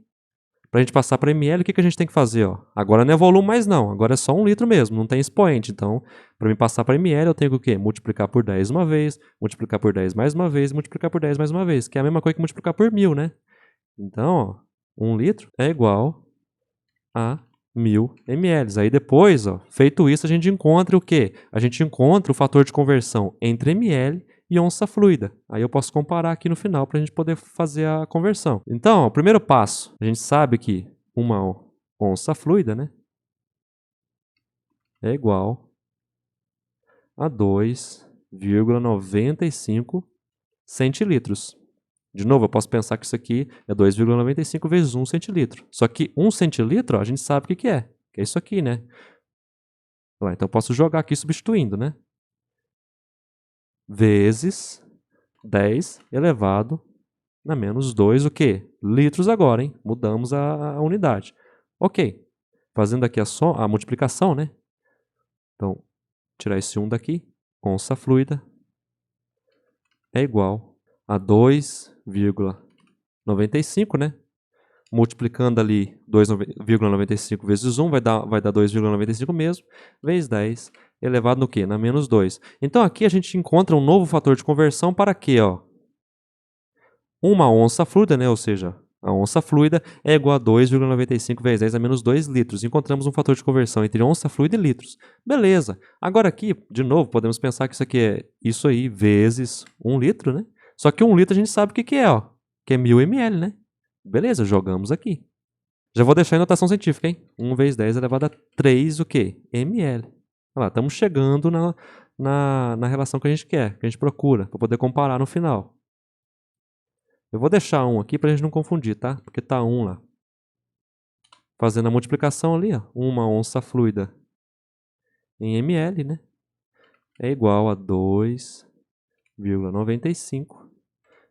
para a gente passar para ml, o que a gente tem que fazer? Ó? Agora não é volume mais não, agora é só 1 litro mesmo, não tem expoente. Então, para mim passar para ml, eu tenho que o quê? Multiplicar por 10 uma vez, multiplicar por 10 mais uma vez, multiplicar por 10 mais uma vez, que é a mesma coisa que multiplicar por 1000, né? Então, ó, 1 litro é igual a 1000 ml. Aí depois, ó, feito isso, a gente encontra o quê? A gente encontra o fator de conversão entre ml e onça fluida. Aí eu posso comparar aqui no final para a gente poder fazer a conversão. Então, o primeiro passo, a gente sabe que uma onça fluida, né, é igual a 2,95 centilitros. De novo, eu posso pensar que isso aqui é 2,95 vezes 1 centilitro. Só que 1 centilitro, ó, a gente sabe o que é. Que é isso aqui, né? Então eu posso jogar aqui substituindo, né? Vezes 10 elevado a menos 2, o quê? Litros agora, hein? Mudamos a unidade. Ok. Fazendo aqui a multiplicação, né? Então, tirar esse 1 daqui. Onça fluida é igual a 2,95, né? Multiplicando ali 2,95 vezes 1 vai dar 2,95 mesmo, vezes 10 elevado no quê? Na menos 2. Então aqui a gente encontra um novo fator de conversão para quê? Ó? Uma onça fluida, né? Ou seja, a onça fluida é igual a 2,95 vezes 10 a menos 2 litros. Encontramos um fator de conversão entre onça fluida e litros. Beleza. Agora aqui, de novo, podemos pensar que isso aqui é isso aí vezes 1 litro, né? Só que 1 litro a gente sabe o que é, ó. Que é 1000 ml, né? Beleza, jogamos aqui. Já vou deixar em notação científica, hein? 1 vezes 10 elevado a 3 o quê? ml. Olha lá, estamos chegando na relação que a gente quer, que a gente procura, para poder comparar no final. Eu vou deixar 1 aqui para a gente não confundir, tá? Porque tá 1 lá. Fazendo a multiplicação ali, ó. Uma onça fluida em ml, né? É igual a 2,95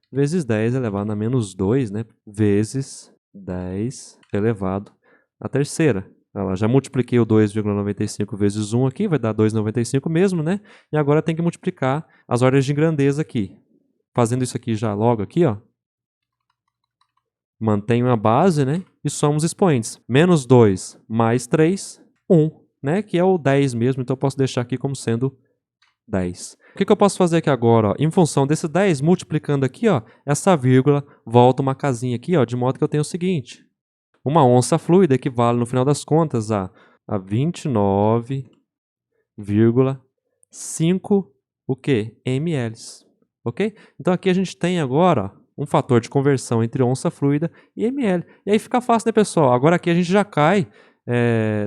vezes 10 elevado a menos 2, né? Vezes 10 elevado à terceira. Olha lá, já multipliquei o 2,95 vezes 1 aqui, vai dar 2,95 mesmo, né? E agora tem que multiplicar as ordens de grandeza aqui. Fazendo isso aqui já logo aqui, ó. Mantenho a base, né? E somos expoentes. Menos 2 mais 3, 1, né? Que é o 10 mesmo, então eu posso deixar aqui como sendo 10. O que eu posso fazer aqui agora? Ó? Em função desse 10, multiplicando aqui, ó, essa vírgula volta uma casinha aqui, ó, de modo que eu tenho o seguinte. Uma onça fluida equivale, no final das contas, a 29,5 o quê? ml. Ok? Então aqui a gente tem agora um fator de conversão entre onça fluida e ml. E aí fica fácil, né, pessoal? Agora aqui a gente já cai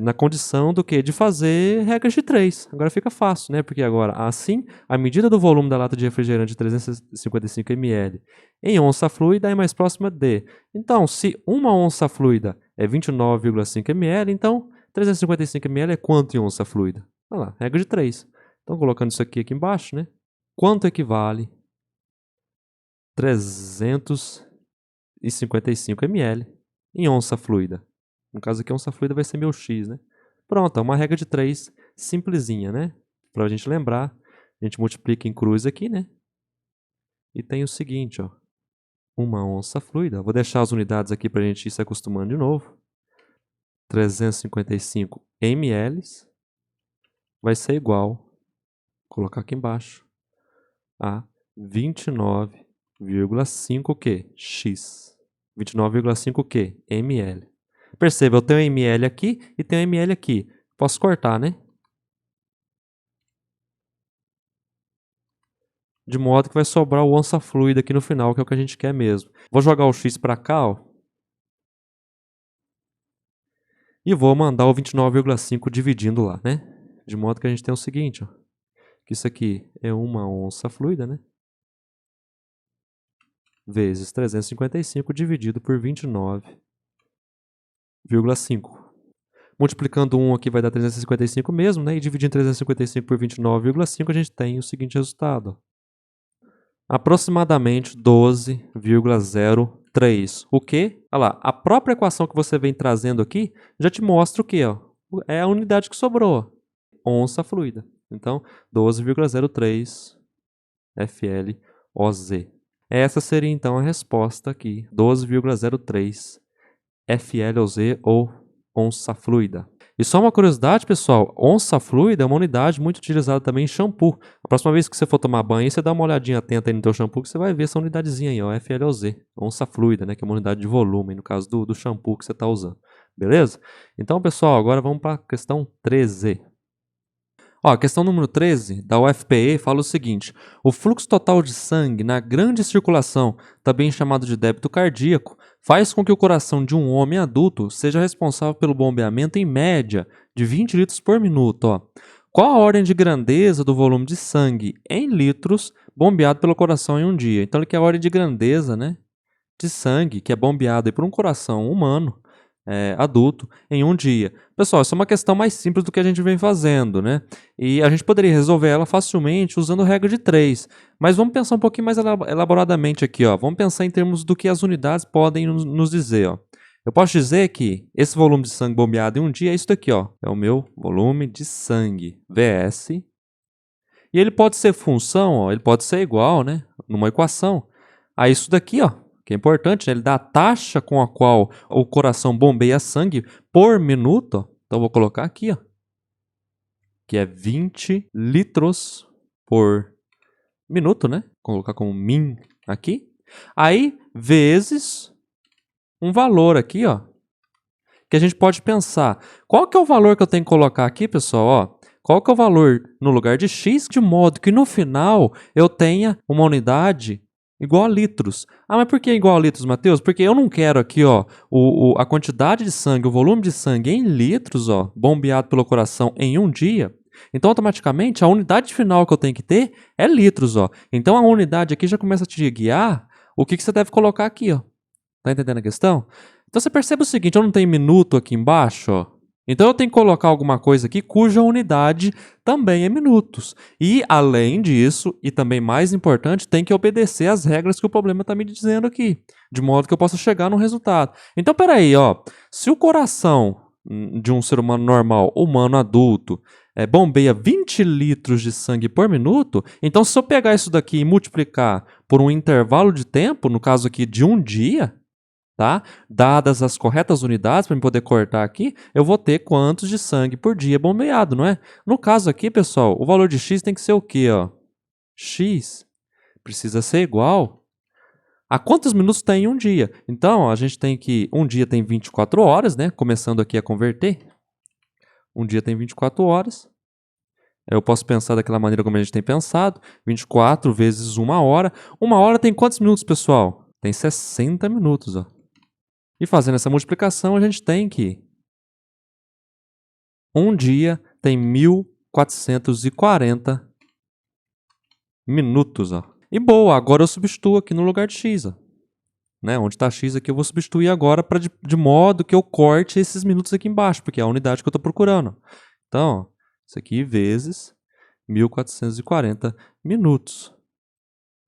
na condição do quê? De fazer regras de 3. Agora fica fácil, né? Porque agora, assim, a medida do volume da lata de refrigerante de 355 ml em onça fluida é mais próxima de. Então, se uma onça fluida é 29,5 ml, então 355 ml é quanto em onça fluida? Olha lá, regra de 3. Então, colocando isso aqui embaixo, né? Quanto equivale 355 ml em onça fluida? No caso aqui, a onça fluida vai ser meu x, né? Pronto, é uma regra de 3 simplesinha, né? Para a gente lembrar, a gente multiplica em cruz aqui, né? E tem o seguinte, ó. Uma onça fluida. Vou deixar as unidades aqui para a gente ir se acostumando de novo. 355 ml vai ser igual, vou colocar aqui embaixo, a 29,5 q x. 29,5 q ml. Perceba, eu tenho ml aqui e tenho ml aqui. Posso cortar, né? De modo que vai sobrar o onça fluida aqui no final, que é o que a gente quer mesmo. Vou jogar o x para cá, ó. E vou mandar o 29,5 dividindo lá, né? De modo que a gente tem o seguinte, ó. Que isso aqui é uma onça fluida, né? Vezes 355 dividido por 29,5. Multiplicando 1 aqui vai dar 355 mesmo, né? E dividindo 355 por 29,5 a gente tem o seguinte resultado. Aproximadamente 12,03. O quê? Olha lá, a própria equação que você vem trazendo aqui já te mostra o quê? Ó? É a unidade que sobrou. Onça fluida. Então, 12,03 FLOZ. Essa seria então a resposta aqui, 12,03 FLOZ ou onça fluida. E só uma curiosidade, pessoal, onça fluida é uma unidade muito utilizada também em shampoo. A próxima vez que você for tomar banho, você dá uma olhadinha atenta aí no teu shampoo que você vai ver essa unidadezinha aí, ó, FLOZ, onça fluida, né, que é uma unidade de volume, no caso do shampoo que você está usando. Beleza? Então, pessoal, agora vamos para a questão 13. Ó, a questão número 13 da UFPE fala o seguinte: o fluxo total de sangue na grande circulação, também chamado de débito cardíaco, faz com que o coração de um homem adulto seja responsável pelo bombeamento em média de 20 litros por minuto. Ó. Qual a ordem de grandeza do volume de sangue em litros bombeado pelo coração em um dia? Então ele quer a ordem de grandeza, né, de sangue que é bombeado aí por um coração humano adulto em um dia. Pessoal, isso é uma questão mais simples do que a gente vem fazendo, né? E a gente poderia resolver ela facilmente usando regra de 3. Mas vamos pensar um pouquinho mais elaboradamente aqui, ó. Vamos pensar em termos do que as unidades podem nos dizer, ó. Eu posso dizer que esse volume de sangue bombeado em um dia é isso daqui, ó. É o meu volume de sangue, VS. E ele pode ser função, ó, ele pode ser igual, né? Numa equação, a isso daqui, ó. Que é importante, né? Ele dá a taxa com a qual o coração bombeia sangue por minuto. Ó. Então, vou colocar aqui, ó, que é 20 litros por minuto, né? Vou colocar como min aqui. Aí, vezes um valor aqui, ó, que a gente pode pensar. Qual que é o valor que eu tenho que colocar aqui, pessoal? Ó, qual que é o valor no lugar de x, de modo que no final eu tenha uma unidade igual a litros. Ah, mas por que igual a litros, Matheus? Porque eu não quero aqui, ó, a quantidade de sangue, o volume de sangue em litros, ó, bombeado pelo coração em um dia. Então, automaticamente, a unidade final que eu tenho que ter é litros, ó. Então, a unidade aqui já começa a te guiar o que você deve colocar aqui, ó. Tá entendendo a questão? Então, você percebe o seguinte, eu não tenho minuto aqui embaixo, ó. Então, eu tenho que colocar alguma coisa aqui cuja unidade também é minutos. E, além disso, e também mais importante, tem que obedecer às regras que o problema está me dizendo aqui, de modo que eu possa chegar num resultado. Então, peraí, ó, se o coração de um ser humano normal, humano adulto, bombeia 20 litros de sangue por minuto, então se eu pegar isso daqui e multiplicar por um intervalo de tempo, no caso aqui de um dia, tá? Dadas as corretas unidades para eu poder cortar aqui, eu vou ter quantos de sangue por dia bombeado, não é? No caso aqui, pessoal, o valor de x tem que ser o quê, ó? X precisa ser igual a quantos minutos tem em um dia. Então, ó, a gente tem que um dia tem 24 horas, né? Começando aqui a converter. Um dia tem 24 horas. Eu posso pensar daquela maneira como a gente tem pensado. 24 vezes 1 hora. 1 hora tem quantos minutos, pessoal? Tem 60 minutos, ó. E fazendo essa multiplicação, a gente tem que um dia tem 1440 minutos. Ó. E boa, agora eu substituo aqui no lugar de x. Ó. Né? Onde está x aqui, eu vou substituir agora de modo que eu corte esses minutos aqui embaixo, porque é a unidade que eu estou procurando. Então, ó, isso aqui vezes 1440 minutos.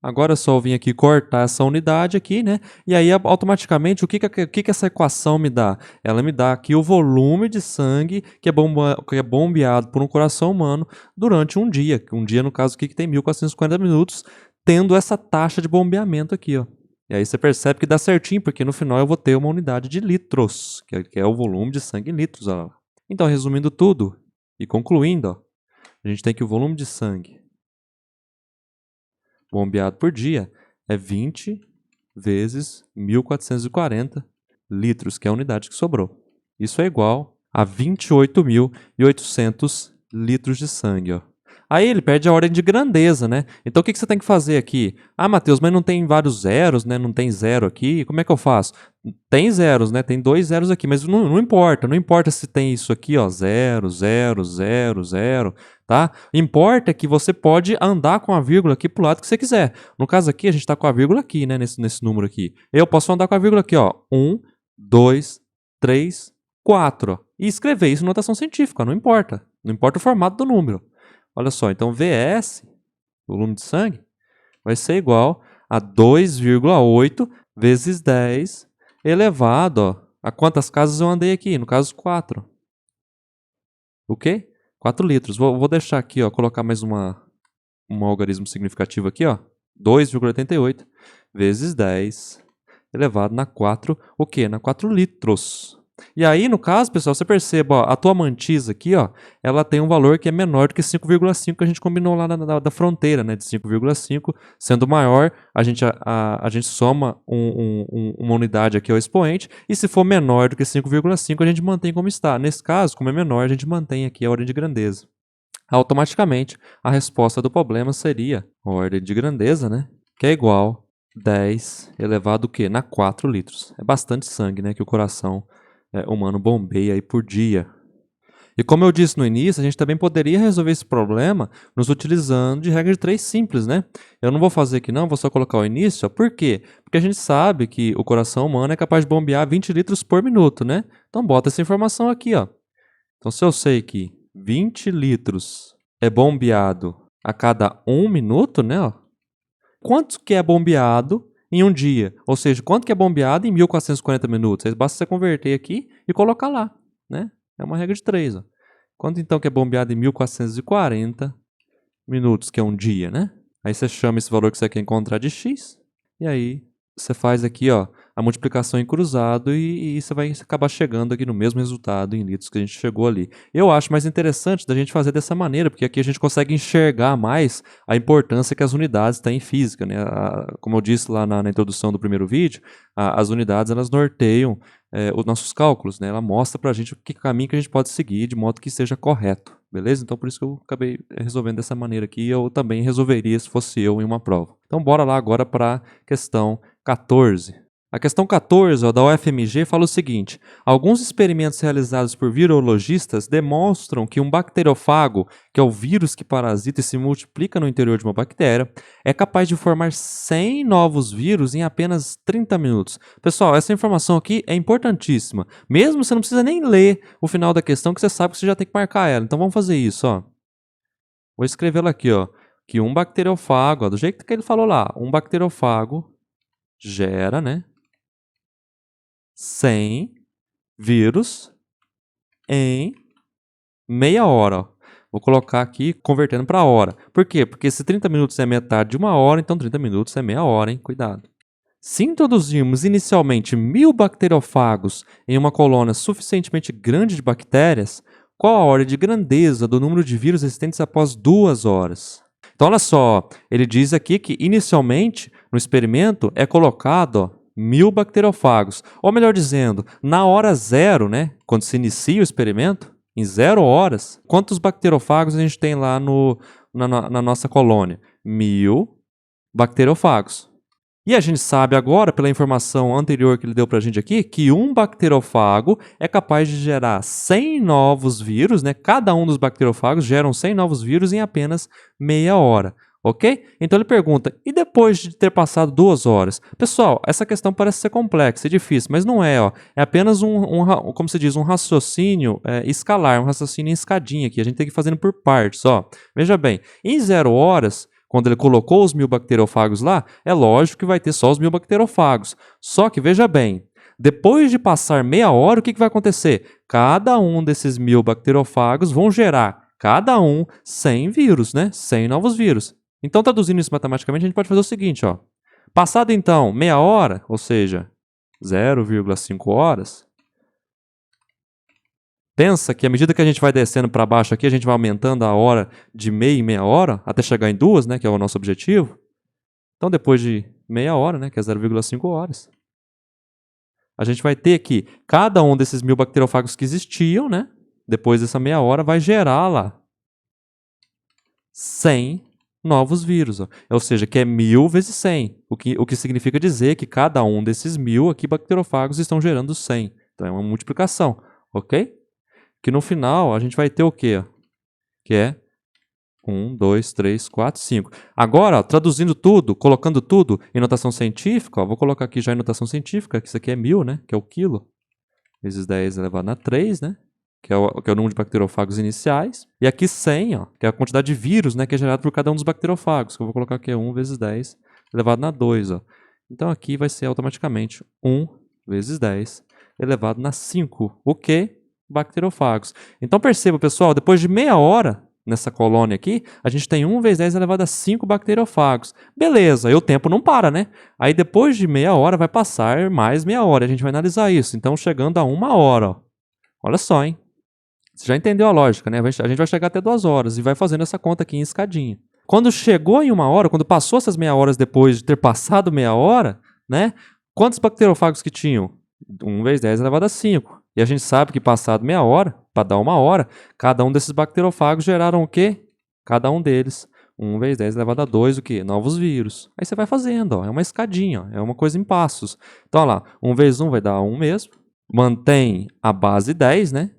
Agora é só eu vir aqui cortar essa unidade aqui, né? E aí, automaticamente, o que essa equação me dá? Ela me dá aqui o volume de sangue que é bombeado por um coração humano durante um dia. Um dia, no caso aqui, que tem 1440 minutos, tendo essa taxa de bombeamento aqui, ó. E aí você percebe que dá certinho, porque no final eu vou ter uma unidade de litros, que é o volume de sangue em litros, ó. Então, resumindo tudo e concluindo, ó, a gente tem que o volume de sangue bombeado por dia é 20 vezes 1.440 litros, que é a unidade que sobrou. Isso é igual a 28.800 litros de sangue, ó. Aí ele perde a ordem de grandeza, né? Então o que você tem que fazer aqui? Ah, Matheus, mas não tem vários zeros, né? Não tem zero aqui. Como é que eu faço? Tem zeros, né? Tem 2 zeros aqui, mas não importa. Não importa se tem isso aqui, ó, 0, 0, 0, 0, tá? Importa que você pode andar com a vírgula aqui pro lado que você quiser. No caso aqui, a gente tá com a vírgula aqui, né? Nesse número aqui. Eu posso andar com a vírgula aqui, ó. 1, 2, 3, 4. Ó. E escrever isso em notação científica, não importa. Não importa o formato do número. Olha só, então VS, volume de sangue, vai ser igual a 2,8 vezes 10 elevado ó, a quantas casas eu andei aqui? No caso, 4. O quê? 4 litros. Vou deixar aqui, ó, colocar mais um algarismo significativo aqui, ó. 2,88 vezes 10 elevado na 4, o quê? Na 4 litros. E aí, no caso, pessoal, você perceba, ó, a tua mantisa aqui, ó, ela tem um valor que é menor do que 5,5 que a gente combinou lá da fronteira, né, de 5,5. Sendo maior, a gente soma uma unidade aqui ao expoente, e se for menor do que 5,5, a gente mantém como está. Nesse caso, como é menor, a gente mantém aqui a ordem de grandeza. Automaticamente, a resposta do problema seria a ordem de grandeza, né, que é igual a 10 elevado o quê? Na 4 litros. É bastante sangue, né, que o coração humano bombeia aí por dia. E como eu disse no início, a gente também poderia resolver esse problema nos utilizando de regra de 3 simples, né? Eu não vou fazer aqui não, vou só colocar o início. Ó. Por quê? Porque a gente sabe que o coração humano é capaz de bombear 20 litros por minuto, né? Então bota essa informação aqui, ó. Então se eu sei que 20 litros é bombeado a cada 1 minuto, né? Ó, quanto que é bombeado em um dia? Ou seja, quanto que é bombeado em 1.440 minutos? Aí basta você converter aqui e colocar lá, né? É uma regra de 3. Ó. Quanto então que é bombeado em 1.440 minutos, que é um dia, né? Aí você chama esse valor que você quer encontrar de x, e aí você faz aqui, ó, a multiplicação em cruzado e você vai acabar chegando aqui no mesmo resultado em litros que a gente chegou ali. Eu acho mais interessante da gente fazer dessa maneira, porque aqui a gente consegue enxergar mais a importância que as unidades têm em física, né? Como eu disse lá na introdução do primeiro vídeo, as unidades elas norteiam os nossos cálculos, né? Ela mostra pra gente que caminho que a gente pode seguir de modo que seja correto, beleza? Então por isso que eu acabei resolvendo dessa maneira aqui, eu também resolveria se fosse eu em uma prova. Então bora lá agora para a questão 14. A questão 14 ó, da UFMG fala o seguinte: alguns experimentos realizados por virologistas demonstram que um bacteriofago, que é o vírus que parasita e se multiplica no interior de uma bactéria, é capaz de formar 100 novos vírus em apenas 30 minutos. Pessoal, essa informação aqui é importantíssima. Mesmo você não precisa nem ler o final da questão, que você sabe que você já tem que marcar ela. Então vamos fazer isso, ó. Vou escrevê-la aqui, ó. Que um bacteriofago, ó, do jeito que ele falou lá, um bacteriofago gera, né, 100 vírus em meia hora. Ó. Vou colocar aqui convertendo para hora. Por quê? Porque se 30 minutos é metade de uma hora, então 30 minutos é meia hora, hein? Cuidado. Se introduzirmos inicialmente 1.000 bacteriofagos em uma colônia suficientemente grande de bactérias, qual a ordem de grandeza do número de vírus existentes após 2 horas? Então, olha só, ele diz aqui que inicialmente no experimento é colocado ó, 1.000 bacteriofagos. Ou melhor dizendo, na hora zero, né, quando se inicia o experimento, em 0 horas, quantos bacteriofagos a gente tem lá na nossa colônia? 1.000 bacteriofagos. E a gente sabe agora, pela informação anterior que ele deu para a gente aqui, que um bacteriofago é capaz de gerar 100 novos vírus, né? Cada um dos bacteriofagos geram 100 novos vírus em apenas meia hora. Ok? Então ele pergunta, e depois de ter passado 2 horas? Pessoal, essa questão parece ser complexa e difícil, mas não é. Ó. É apenas como se diz, um raciocínio escalar, um raciocínio em escadinha aqui. A gente tem que ir fazendo por partes. Ó. Veja bem, em 0 horas, quando ele colocou os 1.000 bacteriofagos lá, é lógico que vai ter só os 1.000 bacteriofagos. Só que, veja bem, depois de passar meia hora, o que vai acontecer? Cada um desses 1.000 bacteriofagos vão gerar, cada um, 100 vírus, né? 100 novos vírus. Então, traduzindo isso matematicamente, a gente pode fazer o seguinte, ó. Passado então meia hora, ou seja, 0,5 horas, pensa que à medida que a gente vai descendo para baixo aqui, a gente vai aumentando a hora de meia em meia hora, até chegar em 2, né, que é o nosso objetivo. Então, depois de meia hora, né, que é 0,5 horas, a gente vai ter que cada um desses 1000 bacteriófagos que existiam, né, depois dessa meia hora, vai gerar lá 100 novos vírus. Ó. Ou seja, que é 1000 vezes 100. O que significa dizer que cada um desses 1000 aqui bacteriófagos estão gerando 100. Então, é uma multiplicação, ok? Que no final, a gente vai ter o quê? Que é 1, 2, 3, 4, 5. Agora, ó, traduzindo tudo, colocando tudo em notação científica, ó, vou colocar aqui já em notação científica, que isso aqui é 1000, né? Que é o quilo, vezes 10 elevado a 3, né? Que é o número de bacteriófagos iniciais. E aqui 100, ó, que é a quantidade de vírus, né, que é gerado por cada um dos bacteriófagos, que eu vou colocar aqui 1 vezes 10 elevado a 2. Ó. Então aqui vai ser automaticamente 1 vezes 10 elevado a 5. O quê? Bacteriófagos. Então perceba, pessoal, depois de meia hora nessa colônia aqui, a gente tem 1 vezes 10 elevado a 5 bacteriófagos. Beleza, e o tempo não para, né? Aí depois de meia hora vai passar mais meia hora, a gente vai analisar isso. Então chegando a 1 hora, ó. Olha só, hein? Você já entendeu a lógica, né? A gente vai chegar até 2 horas e vai fazendo essa conta aqui em escadinha. Quando chegou em 1 hora, quando passou essas meia horas depois de ter passado meia hora, né? Quantos bacteriófagos que tinham? 1 vezes 10 elevado a 5. E a gente sabe que passado meia hora, para dar 1 hora, cada um desses bacteriófagos geraram o quê? Cada um deles. 1 vezes 10 elevado a 2, o quê? Novos vírus. Aí você vai fazendo, ó. É uma escadinha, ó. É uma coisa em passos. Então, olha lá. 1 vezes 1 vai dar 1 mesmo. Mantém a base 10, né?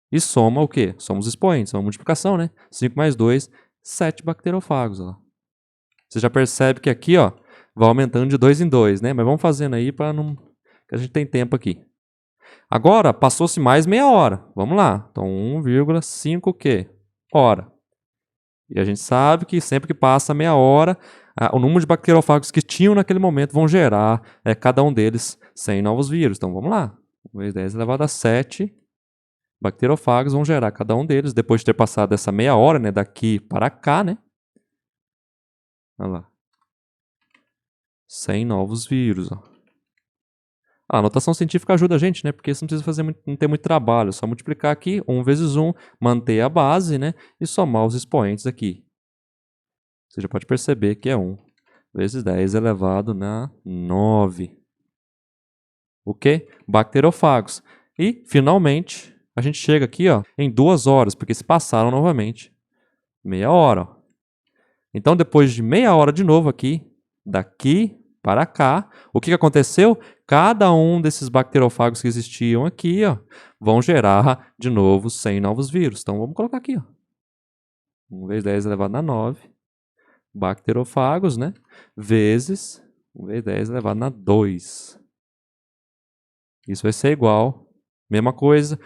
E soma o quê? Soma os expoentes, é uma multiplicação, né? 5 mais 2, 7 bacteriófagos. Ó. Você já percebe que aqui, ó, vai aumentando de 2 em 2, né? Mas vamos fazendo aí para não... que a gente tem tempo aqui. Agora, passou-se mais meia hora. Vamos lá. Então, 1,5 o quê? Hora. E a gente sabe que sempre que passa meia hora, o número de bacteriófagos que tinham naquele momento vão gerar, cada um deles, 100 novos vírus. Então, vamos lá. 1 vezes 10 elevado a 7... bacteriófagos vão gerar cada um deles, depois de ter passado essa meia hora, né, daqui para cá, né? Olha lá. 100 novos vírus. Ó. A notação científica ajuda a gente, né? Porque você não precisa fazer não ter muito trabalho, é só multiplicar aqui, 1 vezes 1, manter a base, né? E somar os expoentes aqui. Você já pode perceber que é 1 vezes 10 elevado a 9. O quê? Bacteriófagos. E, finalmente, a gente chega aqui, ó, em 2 horas, porque se passaram novamente meia hora. Ó. Então, depois de meia hora de novo aqui, daqui para cá, o que aconteceu? Cada um desses bacteriófagos que existiam aqui, ó, vão gerar de novo 100 novos vírus. Então, vamos colocar aqui, ó. 1 vezes 10 elevado a 9, bacteriófagos, né? Vezes 1 vezes 10 elevado a 2. Isso vai ser igual, mesma coisa,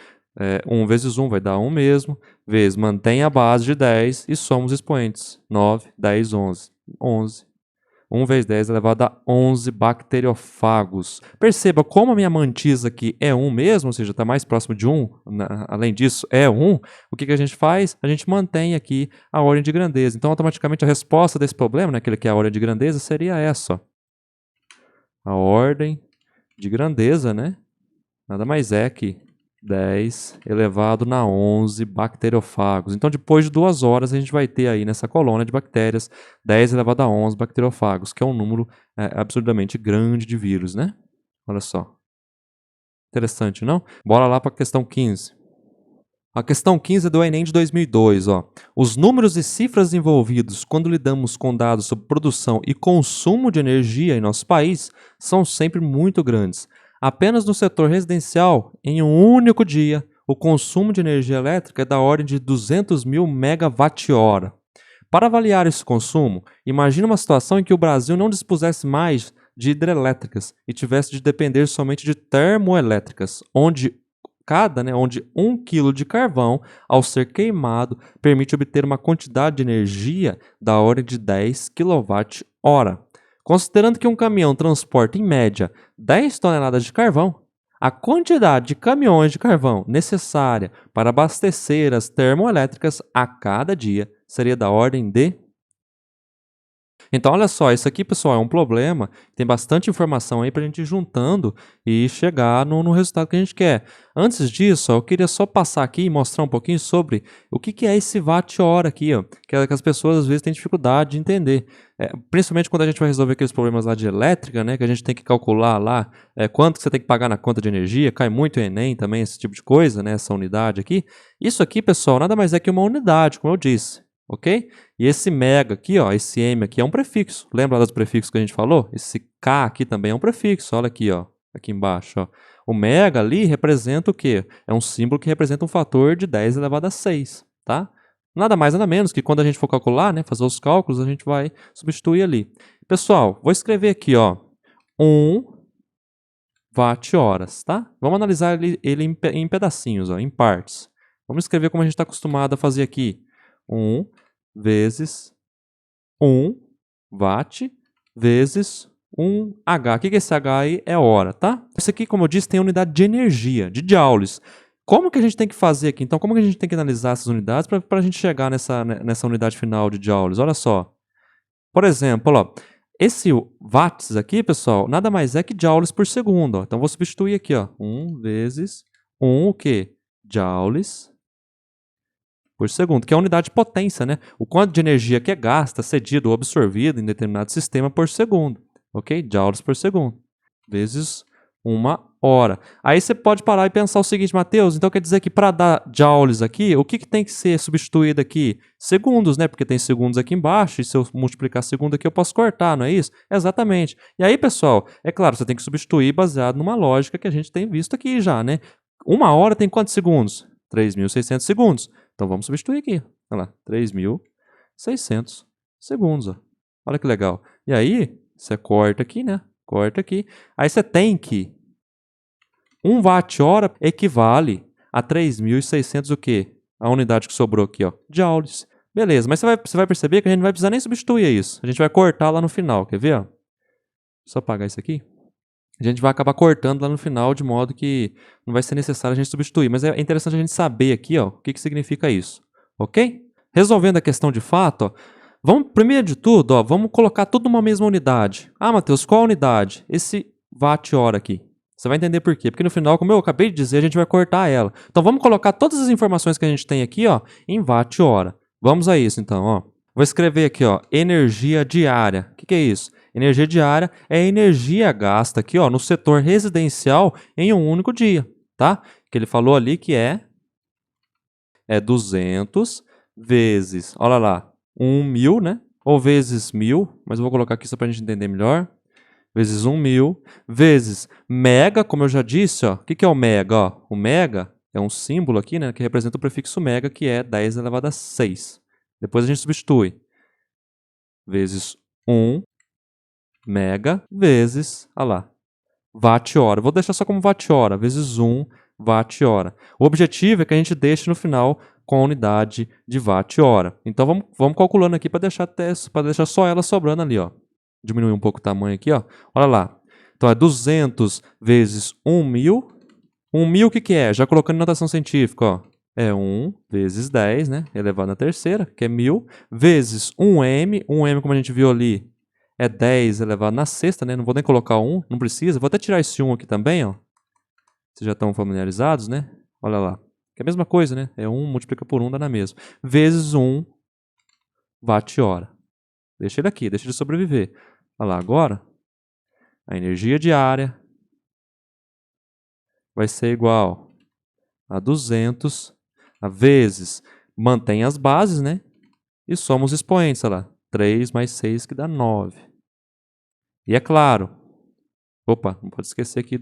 1 vezes 1 vai dar 1 mesmo, vezes mantém a base de 10 e soma os expoentes. 9, 10, 11. 11. 1 vezes 10 elevado a 11 bacteriófagos. Perceba como a minha mantisa aqui é 1 mesmo, ou seja, está mais próximo de 1, além disso é 1, o que a gente faz? A gente mantém aqui a ordem de grandeza. Então, automaticamente, a resposta desse problema, né, aquele que é a ordem de grandeza, seria essa. Ó. A ordem de grandeza, né? Nada mais é que 10 elevado a 11 bacteriófagos. Então, depois de 2 horas, a gente vai ter aí nessa colônia de bactérias 10 elevado a 11 bacteriófagos, que é um número absurdamente grande de vírus, né? Olha só. Interessante, não? Bora lá para a questão 15. A questão 15 é do Enem de 2002. Ó. Os números e cifras envolvidos quando lidamos com dados sobre produção e consumo de energia em nosso país são sempre muito grandes. Apenas no setor residencial, em um único dia, o consumo de energia elétrica é da ordem de 200 mil megawatt-hora. Para avaliar esse consumo, imagine uma situação em que o Brasil não dispusesse mais de hidrelétricas e tivesse de depender somente de termoelétricas, onde 1 kg de carvão, ao ser queimado, permite obter uma quantidade de energia da ordem de 10 kWh. Considerando que um caminhão transporta, em média, 10 toneladas de carvão, a quantidade de caminhões de carvão necessária para abastecer as termoelétricas a cada dia seria da ordem de Então, olha só, isso aqui, pessoal, é um problema. Tem bastante informação aí para a gente ir juntando e chegar no resultado que a gente quer. Antes disso, ó, eu queria só passar aqui e mostrar um pouquinho sobre o que é esse watt-hora aqui, ó, que as pessoas às vezes têm dificuldade de entender. Principalmente quando a gente vai resolver aqueles problemas lá de elétrica, né, que a gente tem que calcular lá quanto que você tem que pagar na conta de energia, cai muito em Enem também, esse tipo de coisa, né, essa unidade aqui. Isso aqui, pessoal, nada mais é que uma unidade, como eu disse. Ok? E esse mega aqui, ó, esse M aqui é um prefixo. Lembra dos prefixos que a gente falou? Esse K aqui também é um prefixo. Olha aqui, ó, aqui embaixo. Ó. O mega ali representa o quê? É um símbolo que representa um fator de 10 elevado a 6. Tá? Nada mais, nada menos que quando a gente for calcular, né, fazer os cálculos, a gente vai substituir ali. Pessoal, vou escrever aqui, ó, 1 watt-horas, tá? Vamos analisar ele em pedacinhos, ó, em partes. Vamos escrever como a gente está acostumado a fazer aqui. 1 vezes 1 watt vezes 1 H. O que é esse H aí? É hora, tá? Isso aqui, como eu disse, tem unidade de energia, de joules. Como que a gente tem que fazer aqui? Então, como que a gente tem que analisar essas unidades para a gente chegar nessa unidade final de joules? Olha só. Por exemplo, ó, esse watts aqui, pessoal, nada mais é que joules por segundo. Ó. Então, vou substituir aqui, ó, 1 vezes 1 o quê? Joules por segundo, que é a unidade de potência, né? O quanto de energia que é gasta, cedido ou absorvido em determinado sistema por segundo, ok? Joules por segundo, vezes 1 hora. Aí você pode parar e pensar o seguinte, Matheus, então quer dizer que para dar joules aqui, o que tem que ser substituído aqui? Segundos, né? Porque tem segundos aqui embaixo, e se eu multiplicar segundo aqui, eu posso cortar, não é isso? Exatamente. E aí, pessoal, é claro, você tem que substituir baseado numa lógica que a gente tem visto aqui já, né? 1 hora tem quantos segundos? 3.600 segundos. Então vamos substituir aqui. Olha lá, 3.600 segundos. Ó. Olha que legal. E aí, você corta aqui, né? Corta aqui. Aí você tem que 1 watt-hora equivale a 3.600 o quê? A unidade que sobrou aqui, ó, joules. Beleza, mas você vai perceber que a gente não vai precisar nem substituir isso. A gente vai cortar lá no final. Quer ver? Ó? Só apagar isso aqui. A gente vai acabar cortando lá no final, de modo que não vai ser necessário a gente substituir. Mas é interessante a gente saber aqui, ó, o que significa isso. Ok? Resolvendo a questão de fato, ó, vamos, primeiro de tudo, ó, vamos colocar tudo numa mesma unidade. Ah, Matheus, qual unidade? Esse watt-hora aqui. Você vai entender por quê. Porque no final, como eu acabei de dizer, a gente vai cortar ela. Então vamos colocar todas as informações que a gente tem aqui, ó, em watt-hora. Vamos a isso, então. Ó. Vou escrever aqui, ó, energia diária. O que é isso? Energia diária é a energia gasta aqui, ó, no setor residencial em um único dia, tá? Que ele falou ali que é 200 vezes, olha lá, 1.000, né? Ou vezes 1.000, mas eu vou colocar aqui só para a gente entender melhor. Vezes 1.000, vezes mega, como eu já disse, ó. O que é o mega? Ó? O mega é um símbolo aqui, né, que representa o prefixo mega, que é 10 elevado a 6. Depois a gente substitui. Vezes 1 mega vezes, olha lá, watt-hora. Vou deixar só como watt-hora, vezes 1 watt-hora. O objetivo é que a gente deixe no final com a unidade de watt-hora. Então vamos calculando aqui para deixar só ela sobrando ali, ó. Diminuir um pouco o tamanho aqui, ó. Olha lá. Então é 200 vezes 1.000. 1.000 o que é? Já colocando em notação científica, ó. É 1 vezes 10, né? Elevado à terceira, que é 1.000, vezes 1m. 1m, como a gente viu ali, é 10 elevado na sexta, né? Não vou nem colocar 1, não precisa. Vou até tirar esse 1 aqui também, ó. Vocês já estão familiarizados, né? Olha lá. Que é a mesma coisa, né? É 1, multiplica por 1, dá na mesma. Vezes 1 watt-hora. Deixa ele aqui, deixa ele sobreviver. Olha lá, agora, a energia diária vai ser igual a 200 vezes, mantém as bases, né? E soma os expoentes, olha lá. 3 mais 6 que dá 9. E é claro, opa, não pode esquecer aqui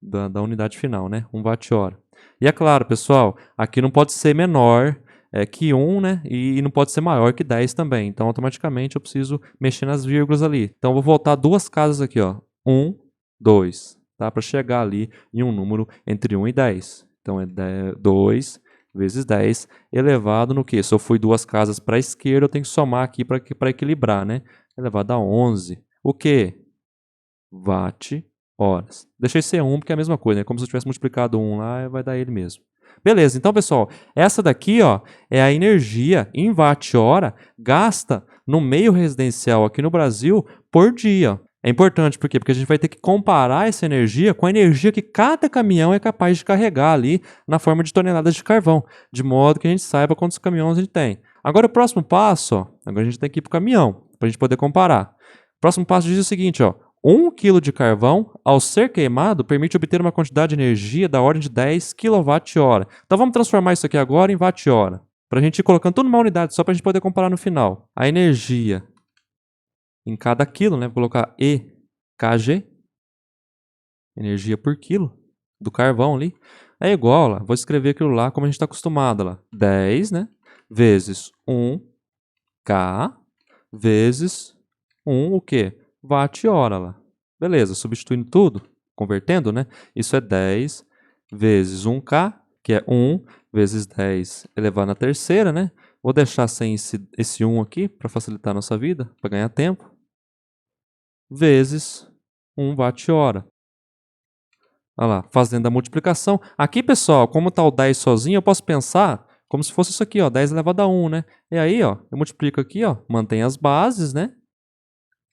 da unidade final, né? 1 watt-hora. E é claro, pessoal, aqui não pode ser menor que 1, né? E não pode ser maior que 10 também. Então, automaticamente, eu preciso mexer nas vírgulas ali. Então, eu vou voltar 2 casas aqui, ó. 1, 2, tá? Para chegar ali em um número entre 1 e 10. Então, é 2 vezes 10 elevado no quê? Se eu fui 2 casas para a esquerda, eu tenho que somar aqui para equilibrar, né? Elevado a 11. O quê? Watt-horas. Deixei ser 1 porque é a mesma coisa, né? Como se eu tivesse multiplicado 1 lá, vai dar ele mesmo. Beleza, então, pessoal, essa daqui, ó, é a energia em watt-hora gasta no meio residencial aqui no Brasil por dia. É importante, por quê? Porque a gente vai ter que comparar essa energia com a energia que cada caminhão é capaz de carregar ali na forma de toneladas de carvão, de modo que a gente saiba quantos caminhões a gente tem. Agora o próximo passo, ó, agora a gente tem que ir para o caminhão, para a gente poder comparar. O próximo passo diz o seguinte, ó, 1 kg de carvão, ao ser queimado, permite obter uma quantidade de energia da ordem de 10 kWh. Então vamos transformar isso aqui agora em watt-hora, para a gente ir colocando tudo numa unidade, só para a gente poder comparar no final. A energia em cada quilo, né? Vou colocar EKG, energia por quilo, do carvão ali, é igual, lá, vou escrever aquilo lá como a gente está acostumado, lá, 10, né? Vezes 1K, vezes 1, o quê? Watt-hora lá. Beleza, substituindo tudo, convertendo, né? Isso é 10 vezes 1K, que é 1 vezes 10 elevado à terceira, né? Vou deixar sem esse 1 aqui, para facilitar a nossa vida, para ganhar tempo. Vezes 1 watt-hora. Olha lá, fazendo a multiplicação. Aqui, pessoal, como está o 10 sozinho, eu posso pensar como se fosse isso aqui, ó, 10 elevado a 1, né? E aí, ó, eu multiplico aqui, ó, mantém as bases, né?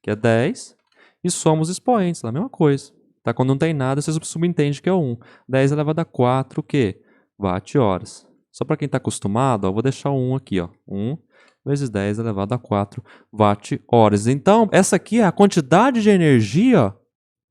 Que é 10, e somos expoentes, a mesma coisa. Tá? Quando não tem nada, você subentende que é o 1. 10 elevado a 4, o quê? Watt-horas. Só para quem está acostumado, ó, eu vou deixar o 1 aqui, ó. 1 vezes 10 elevado a 4 watt-horas. Então, essa aqui é a quantidade de energia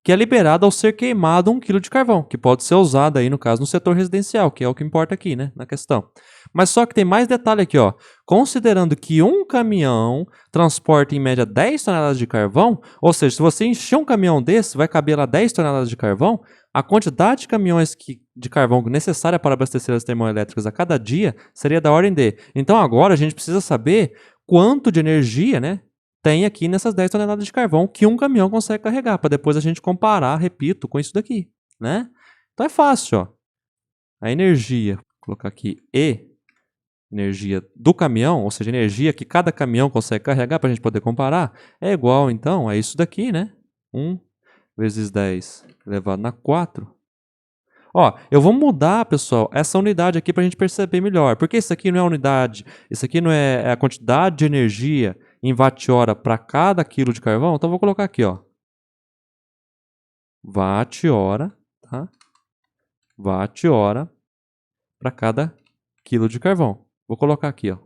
que é liberada ao ser queimado 1 kg de carvão, que pode ser usada aí, no caso, no setor residencial, que é o que importa aqui, né, na questão. Mas só que tem mais detalhe aqui, ó. Considerando que um caminhão transporta em média 10 toneladas de carvão, ou seja, se você encher um caminhão desse, vai caber lá 10 toneladas de carvão, a quantidade de caminhões de carvão necessária para abastecer as termoelétricas a cada dia seria da ordem de. Então agora a gente precisa saber quanto de energia, né, tem aqui nessas 10 toneladas de carvão que um caminhão consegue carregar, para depois a gente comparar, repito, com isso daqui, né? Então é fácil, ó. A energia, vou colocar aqui energia do caminhão, ou seja, energia que cada caminhão consegue carregar para a gente poder comparar, é igual, então, a isso daqui, né? 1 vezes 10 elevado a 4. Ó, eu vou mudar, pessoal, essa unidade aqui para a gente perceber melhor, porque isso aqui não é a unidade, isso aqui não é a quantidade de energia em watt-hora para cada quilo de carvão, então eu vou colocar aqui, ó. Watt-hora, tá? Watt-hora para cada quilo de carvão. Vou colocar aqui, ó.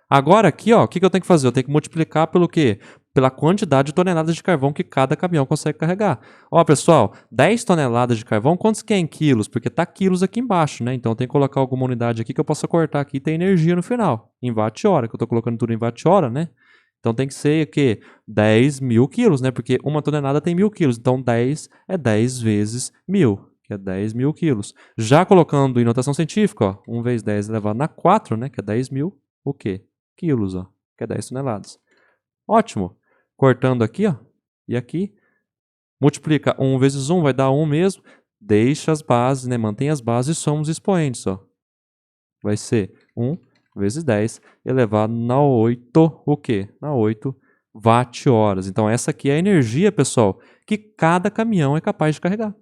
Agora aqui, ó, o que eu tenho que fazer? Eu tenho que multiplicar pelo quê? Pela quantidade de toneladas de carvão que cada caminhão consegue carregar. Ó, pessoal, 10 toneladas de carvão, quantos que é em quilos? Porque tá quilos aqui embaixo, né? Então eu tenho que colocar alguma unidade aqui que eu possa cortar aqui e ter energia no final. Em watt-hora, que eu tô colocando tudo em watt-hora, né? Então tem que ser o quê? 10 mil quilos, né? Porque uma tonelada tem 1000 quilos. Então 10 é 10 vezes 1000, que é 10 mil quilos. Já colocando em notação científica, ó, 1 vezes 10 elevado a 4, né? Que é 10 mil, o quê? Quilos, ó, que é 10 toneladas. Ótimo. Cortando aqui, ó, e aqui. Multiplica 1 vezes 1, vai dar 1 mesmo. Deixa as bases, né? Mantém as bases e somos expoentes, ó. Vai ser 1 vezes 10 elevado na 8, o quê? Na 8 watt-horas. Então, essa aqui é a energia, pessoal, que cada caminhão é capaz de carregar.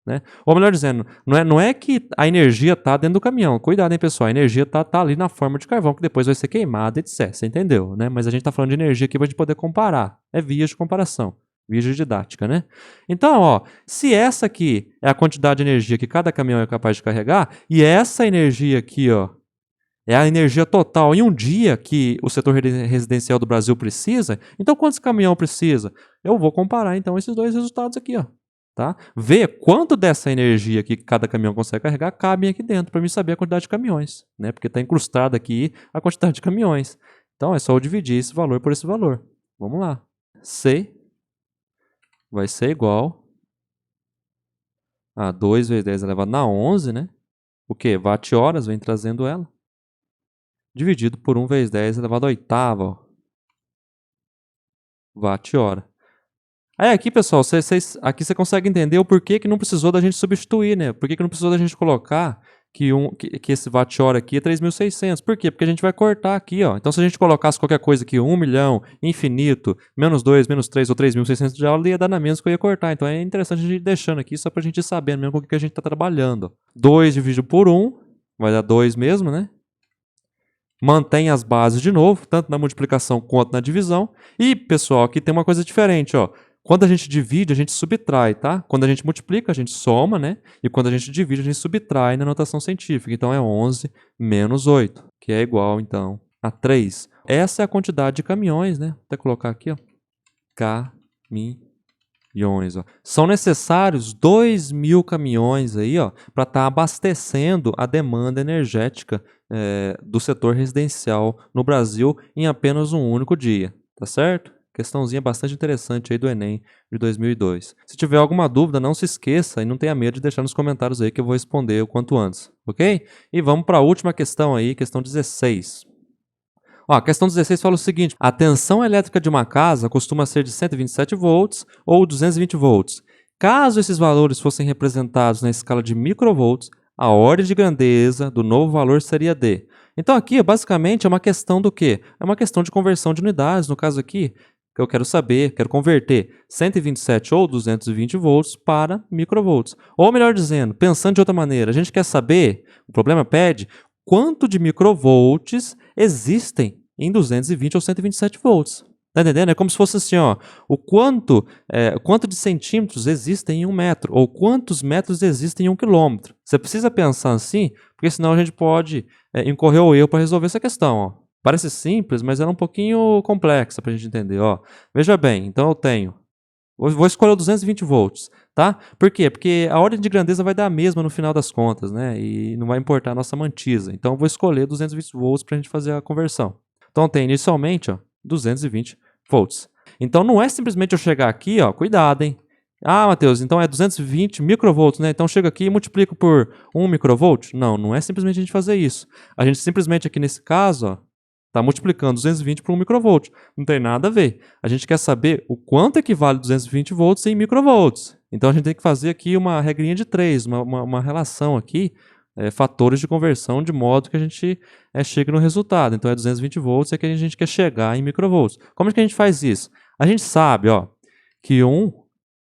Né? Ou melhor dizendo, não é que a energia está dentro do caminhão. Cuidado, hein, pessoal. A energia tá ali na forma de carvão, que depois vai ser queimada, etc. Você entendeu, né? Mas a gente está falando de energia aqui para a gente poder comparar. É via de comparação, via de didática, né? Então, ó, se essa aqui é a quantidade de energia que cada caminhão é capaz de carregar, e essa energia aqui, ó, é a energia total em um dia que o setor residencial do Brasil precisa, então quantos caminhão precisa? Eu vou comparar, então, esses dois resultados aqui, ó. Tá? Ver quanto dessa energia que cada caminhão consegue carregar cabe aqui dentro, para mim saber a quantidade de caminhões, né? Porque está incrustado aqui a quantidade de caminhões. Então é só eu dividir esse valor por esse valor. Vamos lá. C vai ser igual a 2 vezes 10 elevado a 11, né? O que? Watt-horas, vem trazendo ela. Dividido por 1 vezes 10 elevado a oitava. Watt-hora. Aí aqui, pessoal, aqui você consegue entender o porquê que não precisou da gente substituir, né? Por que não precisou da gente colocar que esse watt-hora aqui é 3.600. Por quê? Porque a gente vai cortar aqui, ó. Então, se a gente colocasse qualquer coisa aqui, 1 milhão, infinito, menos 2, menos 3 ou 3.600 de aula, ia dar na mesma que eu ia cortar. Então, é interessante a gente ir deixando aqui só pra gente ir sabendo mesmo com o que a gente tá trabalhando. 2 dividido por 1, vai dar 2 mesmo, né? mantém as bases de novo, tanto na multiplicação quanto na divisão. E, pessoal, aqui tem uma coisa diferente, ó. Quando a gente divide, a gente subtrai, tá? Quando a gente multiplica, a gente soma, né? E quando a gente divide, a gente subtrai na notação científica. Então, é 11 menos 8, que é igual, então, a 3. Essa é a quantidade de caminhões, né? Vou até colocar aqui, ó. Caminhões, ó. São necessários 2.000 caminhões aí, ó, para estar abastecendo a demanda energética do setor residencial no Brasil em apenas um único dia, tá certo? Questãozinha bastante interessante aí do Enem de 2002. Se tiver alguma dúvida, não se esqueça e não tenha medo de deixar nos comentários aí que eu vou responder o quanto antes, ok? E vamos para a última questão aí, questão 16. Ó, a questão 16 fala o seguinte: a tensão elétrica de uma casa costuma ser de 127 volts ou 220 volts. Caso esses valores fossem representados na escala de microvolts, a ordem de grandeza do novo valor seria D. Então aqui, basicamente, é uma questão do quê? É uma questão de conversão de unidades. No caso aqui, que eu quero saber, quero converter 127 ou 220 volts para microvolts. Ou melhor dizendo, pensando de outra maneira, a gente quer saber, o problema pede, quanto de microvolts existem em 220 ou 127 volts. Tá entendendo? É como se fosse assim, ó, o quanto de centímetros existem em 1 metro, ou quantos metros existem em 1 quilômetro. Você precisa pensar assim, porque senão a gente pode incorrer o erro para resolver essa questão. Ó. Parece simples, mas ela é um pouquinho complexa para a gente entender. Ó. Veja bem, então eu tenho, vou escolher o 220 volts, tá? Por quê? Porque a ordem de grandeza vai dar a mesma no final das contas, né? E não vai importar a nossa mantisa. Então eu vou escolher 220 volts para a gente fazer a conversão. Então tem inicialmente, ó, 220 volts. Então não é simplesmente eu chegar aqui, ó, cuidado, hein? Ah, Matheus, então é 220 microvolts, né? Então chega aqui e multiplico por 1 microvolt? Não, não é simplesmente a gente fazer isso. A gente simplesmente aqui nesse caso, ó, está multiplicando 220 por 1 microvolt. Não tem nada a ver. A gente quer saber o quanto equivale 220 volts em microvolts. Então a gente tem que fazer aqui uma regrinha de 3, uma relação aqui, fatores de conversão, de modo que a gente chegue no resultado. Então é 220 volts, é que a gente quer chegar em microvolts. Como é que a gente faz isso? A gente sabe, ó, que 1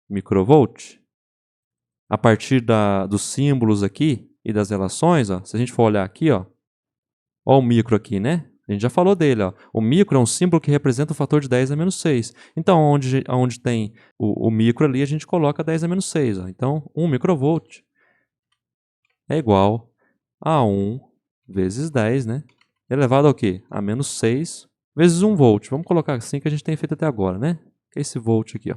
microvolt, a partir dos símbolos aqui e das relações, ó, se a gente for olhar aqui, ó o micro aqui, né? A gente já falou dele, ó. O micro é um símbolo que representa o fator de 10 a menos 6. Então, onde tem o micro ali, a gente coloca 10 a menos 6. Ó. Então, 1 microvolt é igual a 1 vezes 10, né? Elevado ao quê? A menos 6 vezes 1 volt. Vamos colocar assim que a gente tem feito até agora, né? Que é esse volt aqui, ó.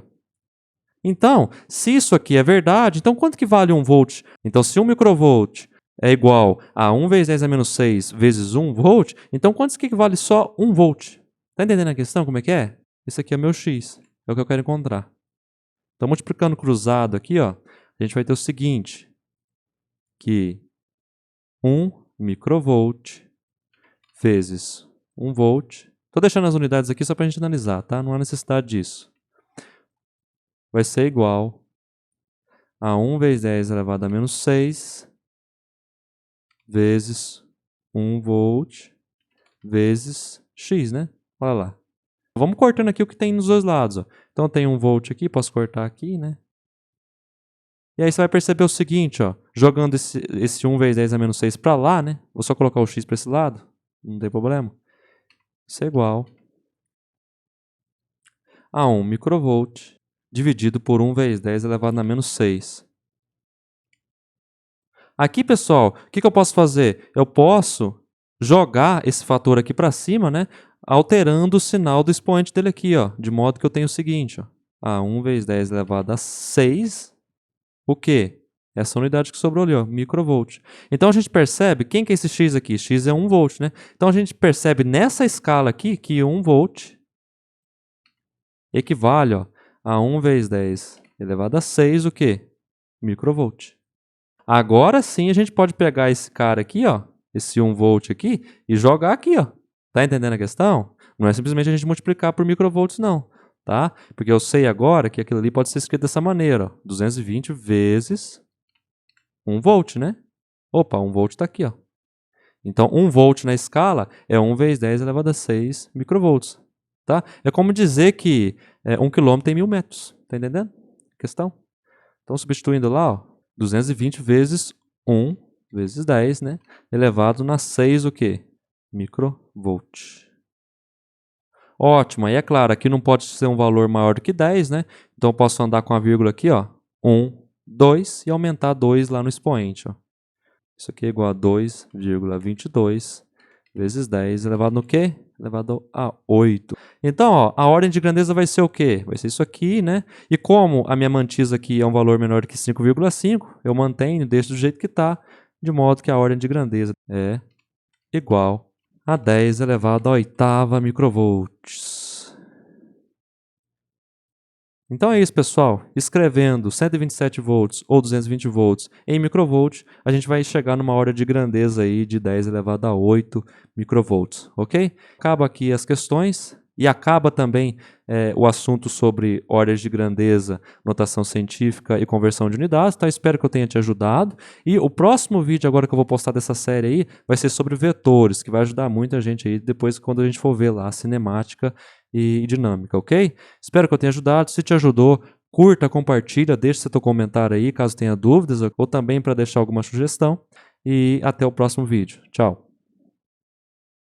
Então, se isso aqui é verdade, então quanto que vale 1 volt? Então, se 1 microvolt é igual a 1 vezes 10 a menos 6 vezes 1 volt, então quantos que vale só 1 volt? Tá entendendo a questão, como é que é? Esse aqui é meu x, é o que eu quero encontrar. Então, multiplicando cruzado aqui, ó, a gente vai ter o seguinte, que 1 microvolt vezes 1 volt, estou deixando as unidades aqui só para a gente analisar, tá? Não há necessidade disso. Vai ser igual a 1 vezes 10 elevado a menos 6 vezes 1 volt vezes x, né? Olha lá. Vamos cortando aqui o que tem nos dois lados. Ó. Então tem 1 volt aqui, posso cortar aqui, né? E aí você vai perceber o seguinte, ó, jogando esse 1 vezes 10 a menos 6 para lá, né? Vou só colocar o x para esse lado, não tem problema. Isso é igual a 1 microvolt dividido por 1 vezes 10 elevado a menos 6. Aqui, pessoal, o que eu posso fazer? Eu posso jogar esse fator aqui para cima, né? Alterando o sinal do expoente dele aqui, ó, de modo que eu tenho o seguinte, ó, a 1 vezes 10 elevado a 6, o quê? Essa unidade que sobrou ali, ó, microvolt. Então a gente percebe, quem que é esse x aqui? X é 1 volt, né? Então a gente percebe nessa escala aqui que 1 volt equivale, ó, a 1 vezes 10 elevado a 6, o quê? Microvolt. Agora sim a gente pode pegar esse cara aqui, ó, esse 1 volt aqui, e jogar aqui, ó. Tá entendendo a questão? Não é simplesmente a gente multiplicar por microvolts, não. Tá? Porque eu sei agora que aquilo ali pode ser escrito dessa maneira, ó, 220 vezes 1 volt, né? Opa, 1 volt está aqui, ó. Então, 1 volt na escala é 1 vezes 10 elevado a 6 microvolts. Tá? É como dizer que 1 quilômetro tem 1000 metros. Tá entendendo a questão? Então, substituindo lá, ó, 220 vezes 1 vezes 10, né? Elevado na 6 o quê? microvolt. Ótimo, aí é claro, aqui não pode ser um valor maior do que 10, né? Então eu posso andar com a vírgula aqui, ó, 1, 2 e aumentar 2 lá no expoente, ó. Isso aqui é igual a 2,22 vezes 10 elevado no quê? Elevado a 8. Então, ó, a ordem de grandeza vai ser o quê? Vai ser isso aqui, né? E como a minha mantisa aqui é um valor menor que 5,5, eu mantenho, deixo do jeito que está, de modo que a ordem de grandeza é igual a 10 elevado à oitava microvolts. Então é isso, pessoal. Escrevendo 127 volts ou 220 volts em microvolt, a gente vai chegar numa ordem de grandeza aí de 10 elevado a 8 microvolts, ok? Acaba aqui as questões e acaba também o assunto sobre ordens de grandeza, notação científica e conversão de unidades, tá? Espero que eu tenha te ajudado. E o próximo vídeo agora que eu vou postar dessa série aí vai ser sobre vetores, que vai ajudar muita gente aí depois quando a gente for ver lá a cinemática e dinâmica, ok? Espero que eu tenha ajudado. Se te ajudou, curta, compartilha, deixe seu comentário aí caso tenha dúvidas ou também para deixar alguma sugestão. E até o próximo vídeo. Tchau!